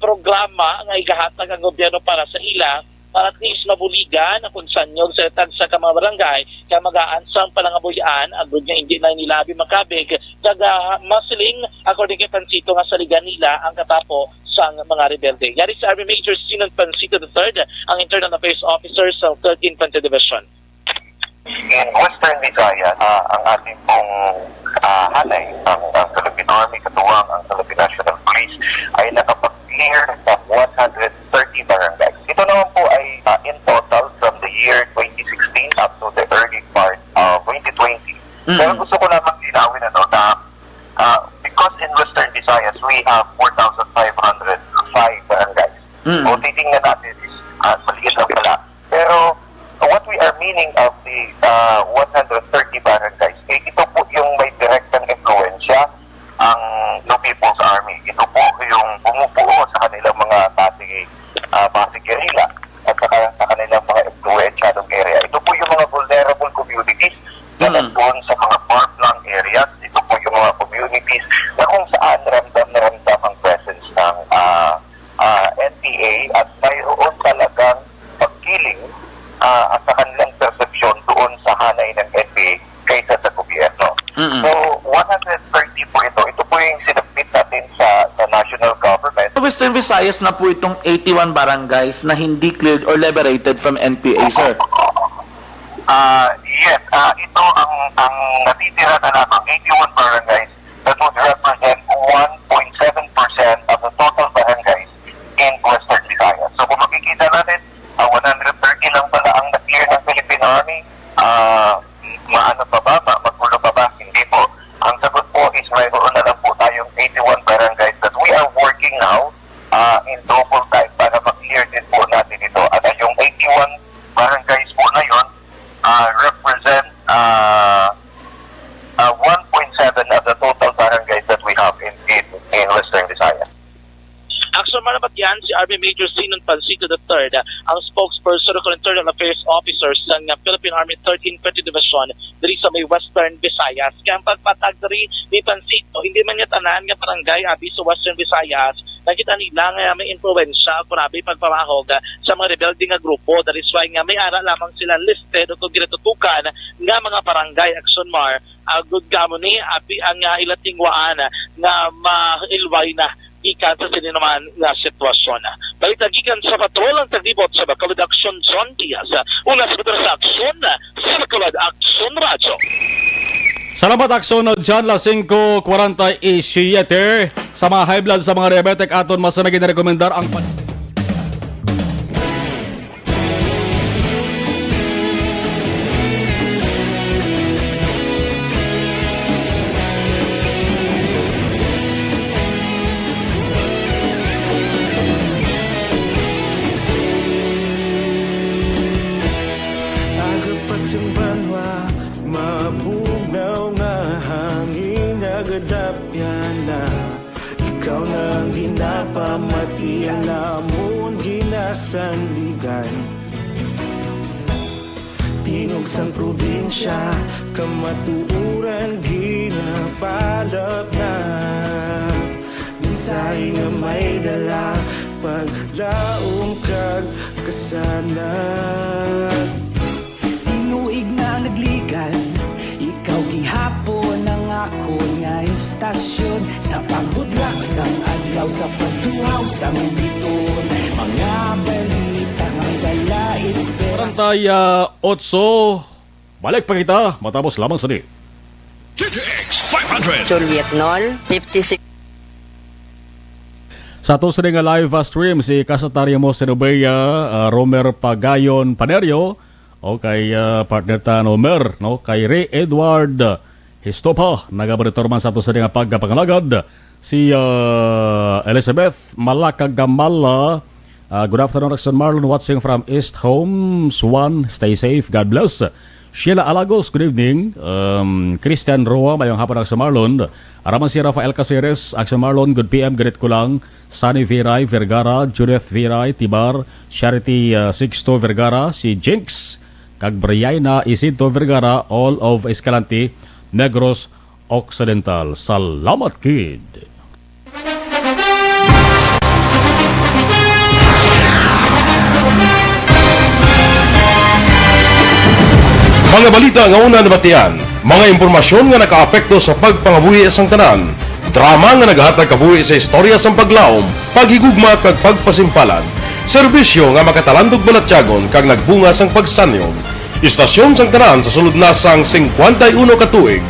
programa nga igahatag ang gobyerno para sa ila para at least mabuligan kung sanyog sa tagsa ka mga barangay kaya mag-aansang palangabuyan agud nga hindi na nilabi makabig kaga masiling according kay Pansito nga saligan nila ang katapo sa mga rebelde. Yari si Army Major Sinon Pansito III, ang Internal Affairs Officer sa 13th Infantry Division. In Western Visayas, ang ating pong hanay, ang Philippine Army, katuwang ang Philippine National Police, ay nakapag-clear ng 130 barangays. Ito naman po ay in total from the year 2016 up to the early part of 2020. Pero gusto ko lamang linawin na because in Western Visayas, we have 4,505 barangays. O titingnan natin is maliit lang pala. Pero what we are meaning of the 130 barangays, ito po yung may direktang influensya ang New People's Army. Ito po yung bumubuo sa kanilang mga base guerrilla at sa kanilang mga influensyadong area. Ito po yung mga vulnerable communities na nandun sa mga far-flung areas. Ito po yung mga communities na kung saan ramdam na ramdam ang presence ng NPA at mayroon talagang pagkiling at sa kanilang perception doon sa hanay ng NPA kaysa sa gobyerno. So, 130 po ito. Ito po yung sinabit natin sa national government. Western Visayas na po itong 81 barangays na hindi cleared or liberated from NPA, sir. Yes, ito ang natitira na lamang 81 barangays that would represent 1.7% of the total barangays in Western Visayas. So kung makikita natin, 130 lang pala ang na-clear ng Philippine Army. Maano pa ba? Magulo pa ba? Hindi po. Ang sagot po is mayroon na lang po tayong 81 barangays that we are working now in double time para ma-clear din po natin ito. At yung 81 barangays po na yun represent 1.7 of the total barangays that we have in Western Visayas. Action marapat yan si Army Major Sinon Pansito III, ang spokesperson o Internal Affairs Officer sa Philippine Army 13th Infantry Division diri sa may Western Visayas. Kaya ang pagpatag diri ni Pansito, hindi man niya tanan nga barangay abi sa Western Visayas, nakita nila nga may influensya o grabe pagpamahog sa mga rebelde nga grupo. That is why nga may ara lamang sila listed o kung ginatutukan nga mga barangay Action Mar, good gamo ni abi ang ilatingwaan nga mailway na ikan sa sininuman nga sitwasyon. Balitagikan sa patrol ang taglibot sa Bacolod Action John Diaz. Una sa sa aksyon sa Bacolod Action Radio. Salamat Aksyon John la 5:47 sa mga high blood sa mga diabetic aton masamig na rekomendar ang Agapasumbanwa, mabugnaw nga hangin agadapyan na ikaw nang ginapamati ang namon ginasandigan. Tinog sang probinsya, kamatuuran ginapalap na minsay nga may dala paglaong kag kasanat. Tinuig na nagligan, ikaw gihapon ang ako nga istasyon sa paghudlak sang adlaw sa pagtuhaw sang biton mga balita nga dala inspirasyon. 48 balik pa kita matapos lamang sa ni TTX 500. Juliet Nol, 56. sa to sa nga live stream si Kasataria mo Senobea, Romer Pagayon Panerio o kay partner ta Homer no kay Ray Edward Histopa nagabaritor man sa to sa nga pagpangalagad si Elizabeth Malakagamala. Good afternoon, Action Marlon watching from East Home Swan. Stay safe, God bless. Sheila Alagos, good evening. Christian Roa, mayong hapon sa Marlon. Araman si Rafael Caceres, Action Marlon, good PM, ganit ko lang. Sunny Viray, Vergara, Judith Viray, Tibar, Charity Sixto Vergara, si Jinx, kag Brianna Isidro Vergara, all of Escalante, Negros Occidental. Salamat, kid. Mga balita nga una nabatian, mga impormasyon nga nakaapekto sa pagpangabuhi sang tanan, drama nga naghatag kabuhi sa istorya sang paglaom, paghigugma kag pagpasimpalan, serbisyo nga makatalandog balatyagon kag nagbunga sang pagsanyog, istasyon sang tanan sa sulod na sang 51 ka tuig,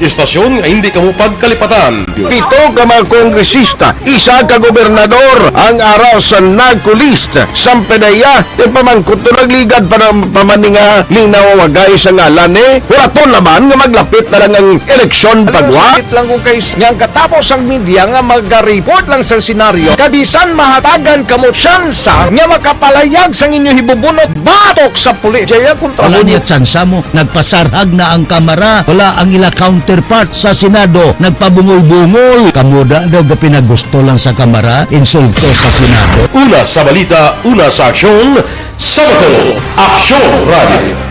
istasyon nga hindi kamo pagkalipatan. 7 ka mga kongresista, 1 ka gobernador ang araw sa nagkulist sang pedaya di pamangkot to nagligad para pamaninga linaw wagay sa ngalan wala to naman nga maglapit na lang ang eleksyon pagwa. Sakit lang kung kayo nga katapos ang media nga mag-report lang sa senaryo kabisan mahatagan kamo tsansa nga makapalayag sang inyo hibubunot batok sa pulis. Jaya kontra wala niya tsansa mo, nagpasarhag na ang kamara, wala ang ila counterpart sa Senado, nagpabungol-bungol. Kamuda daw ga pinagusto lang sa kamara, insulto sa Senado. Una sa balita, una sa aksyon, Sabado, Aksyon Radio.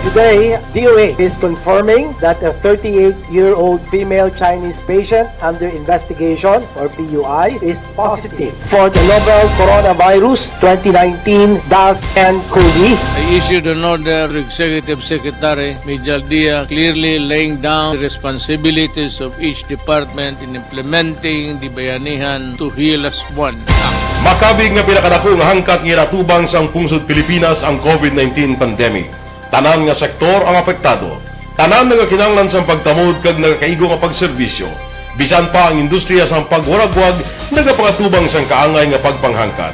Today, DOA is confirming that a 38-year-old female Chinese patient under investigation, or PUI, is positive for the novel coronavirus 2019 DAS-CoV. I issued an order to Executive Secretary Mijal Dia clearly laying down the responsibilities of each department in implementing the Bayanihan to Heal as One Act. Makabig nga pinakadako nga hangkat nga natubang sang pungsod Pilipinas ang COVID-19 pandemic. Tanan nga sektor ang apektado. Tanan nga kinahanglan sang pagtamod kag nagakaigo nga pagserbisyo. Bisan pa ang industriya sang pagwaragwag nagapangatubang sang kaangay nga pagpanghangkat.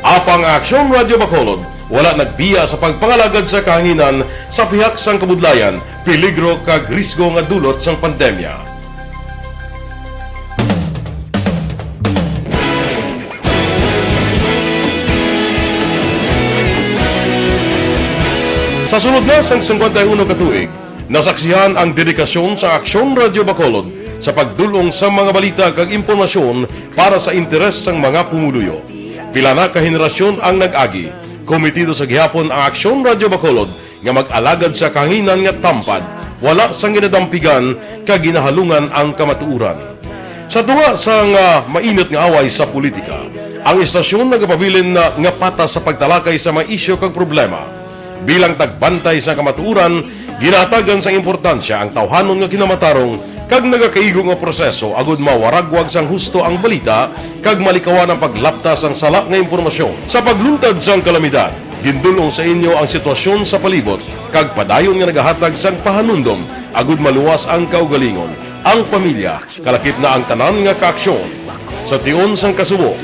Apang Aksyon Radio Bacolod wala nagbiya sa pagpangalagad sa kahanginan sa pihak sang kabudlayan, peligro kag risgo nga dulot sang pandemya. Sa sunod na sang 51 ka tuig, nasaksihan ang dedikasyon sa Aksyon Radio Bacolod sa pagdulong sa mga balita kag impormasyon para sa interes sang mga pumuluyo. Pila na ka henerasyon ang nag-agi, komitido sa gihapon ang Aksyon Radio Bacolod nga mag-alagad sa kahanginan nga tampad, wala sang ginadampigan kag ginahalungan ang kamatuuran. Sa tunga sang mainit nga away sa politika, ang istasyon nagapabilin na nga patas sa pagtalakay sa mga isyu kag problema. Bilang tagbantay sa kamatuuran, ginatagan sa importansya ang tawhanon nga kinamatarong kag nagakaigo nga proseso agud mawaragwag sang husto ang balita kag malikawan ang paglaptas sang sala nga impormasyon. Sa pagluntad sang kalamidad, gindulong sa inyo ang sitwasyon sa palibot kag padayon nga nagahatag sang pahanundom agud maluwas ang kaugalingon, ang pamilya, kalakip na ang tanan nga kaaksyon. Sa tion sang kasubo,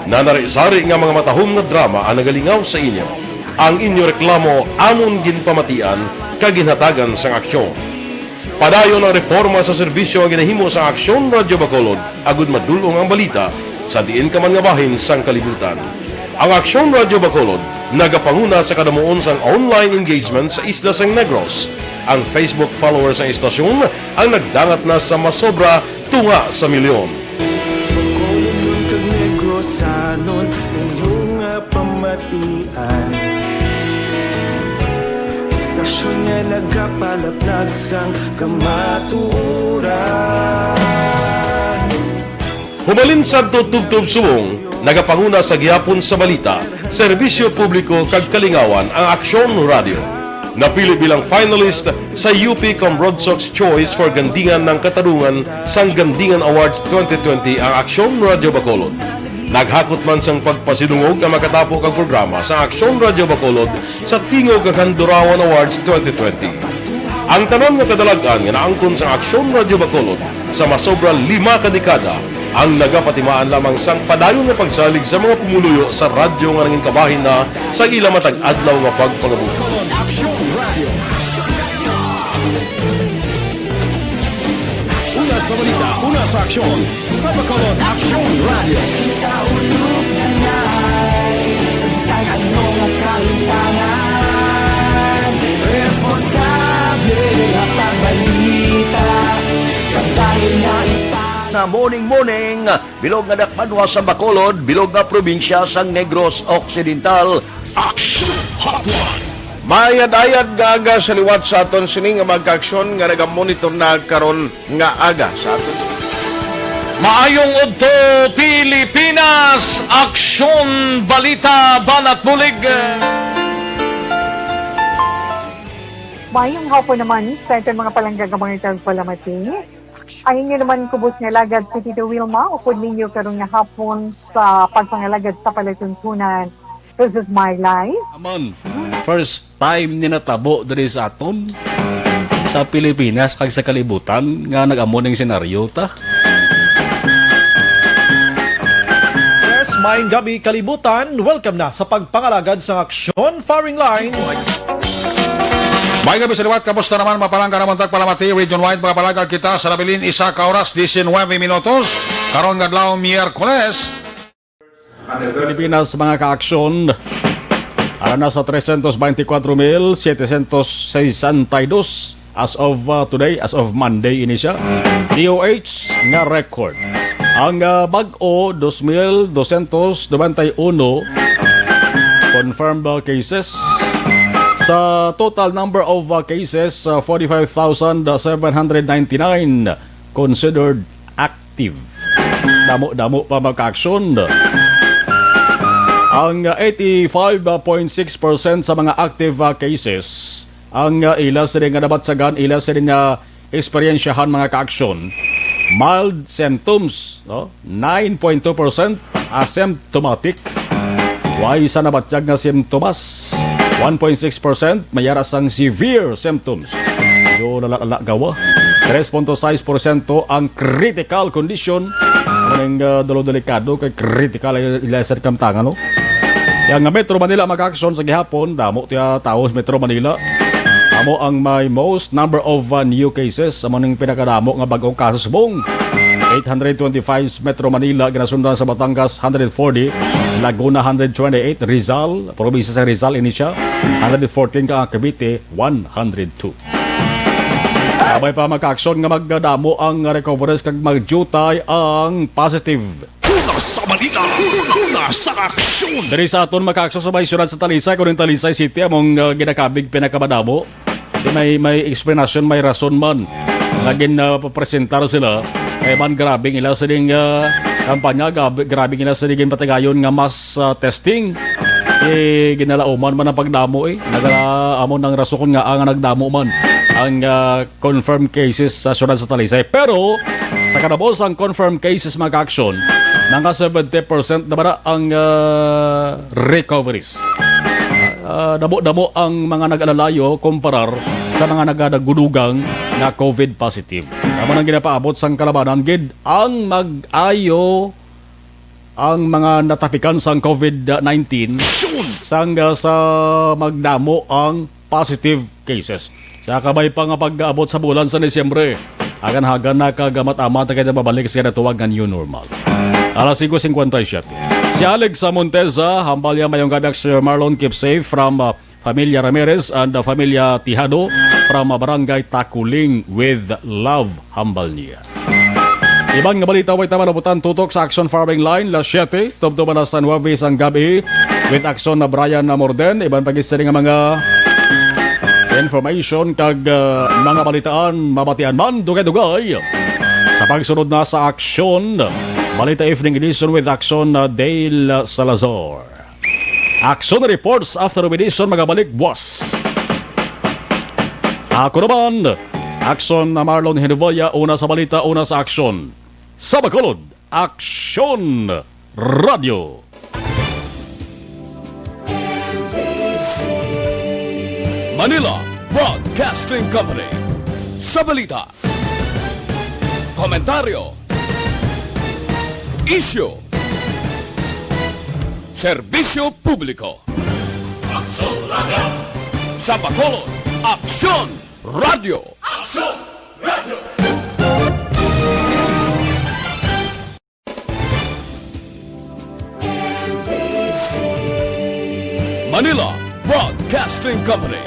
nanari-sari nga mga matahom nga drama ang nagalingaw sa inyo. Ang inyo reklamo amon ginpamatian kag ginhatagan sang aksyon. Padayon ang reforma sa serbisyo nga ginahimo sa Aksyon Radio Bacolod agud madulong ang balita sa diin ka man nga bahin sang kalibutan. Ang Aksyon Radio Bacolod nagapanguna sa kadamuon sang online engagement sa isla sang Negros. Ang Facebook followers sa istasyon ang nagdangat na sa masobra tunga sa milyon. Bacolod kag Negros sanon inyong pamatian. Istasyon nga nagapalaplag sang kamaturan. Humalin sa tutubtub suwong, nagapanguna sa gihapon sa balita, serbisyo publiko kag kalingawan ang Aksyon Radio. Napili bilang finalist sa UP Broadsox Choice for Gandingan ng Katarungan sang Gandingan Awards 2020 ang Aksyon Radio Bacolod. Naghakot man sang pagpasidungog ang makatapo kang programa sa Aksyon Radio Bacolod sa Tingog kag Handurawan Awards 2020. Ang tanan nga kadalagan nga naangkon sa Aksyon Radio Bacolod sa masobra 5 ka dekada ang nagapatimaan lamang sang padayon nga pagsalig sa mga pumuluyo sa radyo nga nangin kabahin na sa ila matag adlaw nga pagpangabuhi. Una sa balita, una sa aksyon, sa Bacolod Aksyon Radio. Ikaulog na na'y sagsay anong kahintangan. nga morning, bilog nga dakpanwa sa Bacolod, bilog nga probinsya sa Negros Occidental. Action Hotline. Mayad-ayad nga aga sa liwat sa aton sining nga magka-aksyon nga nagamonitor na karon nga aga sa aton. Maayong udto Pilipinas, aksyon balita banat bulig. Mayong hapon naman sa itong mga palanggagamang itang palamati. Ang inyo naman kubos nga lagad si Tito Wilma, upod ninyo karong nga hapon sa pagpangalagad sa palatuntunan. This is my life. Aman, first time ni natabo diri sa aton sa Pilipinas kag sa kalibutan nga nag-amo ning senaryo ta. Yes, maayong gabi kalibutan. Welcome na sa pagpangalagad sa Aksyon Firing Line. May gabi sa liwat, kamusta naman mapalangga naman tagpalamati, region-wide mga palagag kita sa nabilin, 1 oras, 19 minutos, karon nga adlaw Miyerkules. Pilipinas mga ka-aksyon, ala na sa 324,762 as of today, as of Monday ini siya. DOH nga record. Ang bag-o 2,291 confirmed cases. Sa total number of cases, 45,799 considered active. Damo-damo pa magka-aksyon. Ang 85.6% sa mga active cases, ang ila sa rin nga nabatsagan, ila sa rin nga eksperyensyahan mga ka-aksyon. Mild symptoms, no? 9.2% asymptomatic. Way sa nabatsag nga symptomas. 1.6% mayara sang severe symptoms. Medyo lalala gawa. 3.6% ang critical condition. Ang dalo delikado kay critical ila sa kamtangan, no? Yang Metro Manila mag-aksyon sa gihapon, damo tiya tao sa Metro Manila. Amo ang may most number of new cases, amo ning pinakadamo nga bag-ong kaso subong. 825 Metro Manila, ginasundan sa Batangas 140, Laguna 128, Rizal, probinsya sa Rizal ini siya 114 ka Cavite 102. Sabay pa magka-aksyon nga magdamo ang recoveries kag magjutay ang positive. Una sa balita, una sa aksyon. Dari sa aton magka-aksyon sa may syudad sa Talisay, kunin Talisay City among ginakabig pinakabadamo. May explanation, may rason man. Lagin papresentar sila. Kaya man grabing ila sa ding kampanya, grabing ila sa ding patagayon nga mass testing. Ginalauman man ang pagdamo Nagalaamon ng rason nga ang nagdamo man ang confirmed cases sa syudad sa Talisay. Pero sa kadabos ang confirmed cases mag-action, nang 70% na ba ang recoveries. Damo-damo ang mga nag-alalayo kumparar sa mga nagadagudugang na COVID positive. Naman ang ginapaabot sang kalabanan gid ang mag-ayo ang mga natapikan sang COVID-19 sang sa magdamo ang positive cases. Sa kabay pa nga pag-aabot sa bulan sa Disyembre, agan-hagan na kagamat-amat kaya mabalik sa natuwag nga new normal. Alas 5:57. Si Alex Monteza, hambalya mayong gabi si Marlon, keep safe from Familia Ramirez and Familia Tijado from Barangay Takuling with love, hambal niya. Ibang nga balita, way tama nabutan tutok sa Action Farming Line, Las 7, tubtuban na San Juavis ang gabi with action na Brian Morden. Ibang pag-istari nga mga information kag mga balitaan, mabatian man, dugay-dugay. Sa pagsunod na sa Action, Balita Evening Edition with Action Dale Salazar. Action reports after edition magabalik, boss. Ako naman, Action na Marlon Henevalla, una sa balita, una sa Action. Sa Bacolod, Action Radio. Manila Broadcasting Company. Sa balita, komentaryo, issue, serbisyo publiko. Aksyon Radio. Sa Bacolod, Aksyon Radio. Aksyon Radio. Manila Broadcasting Company.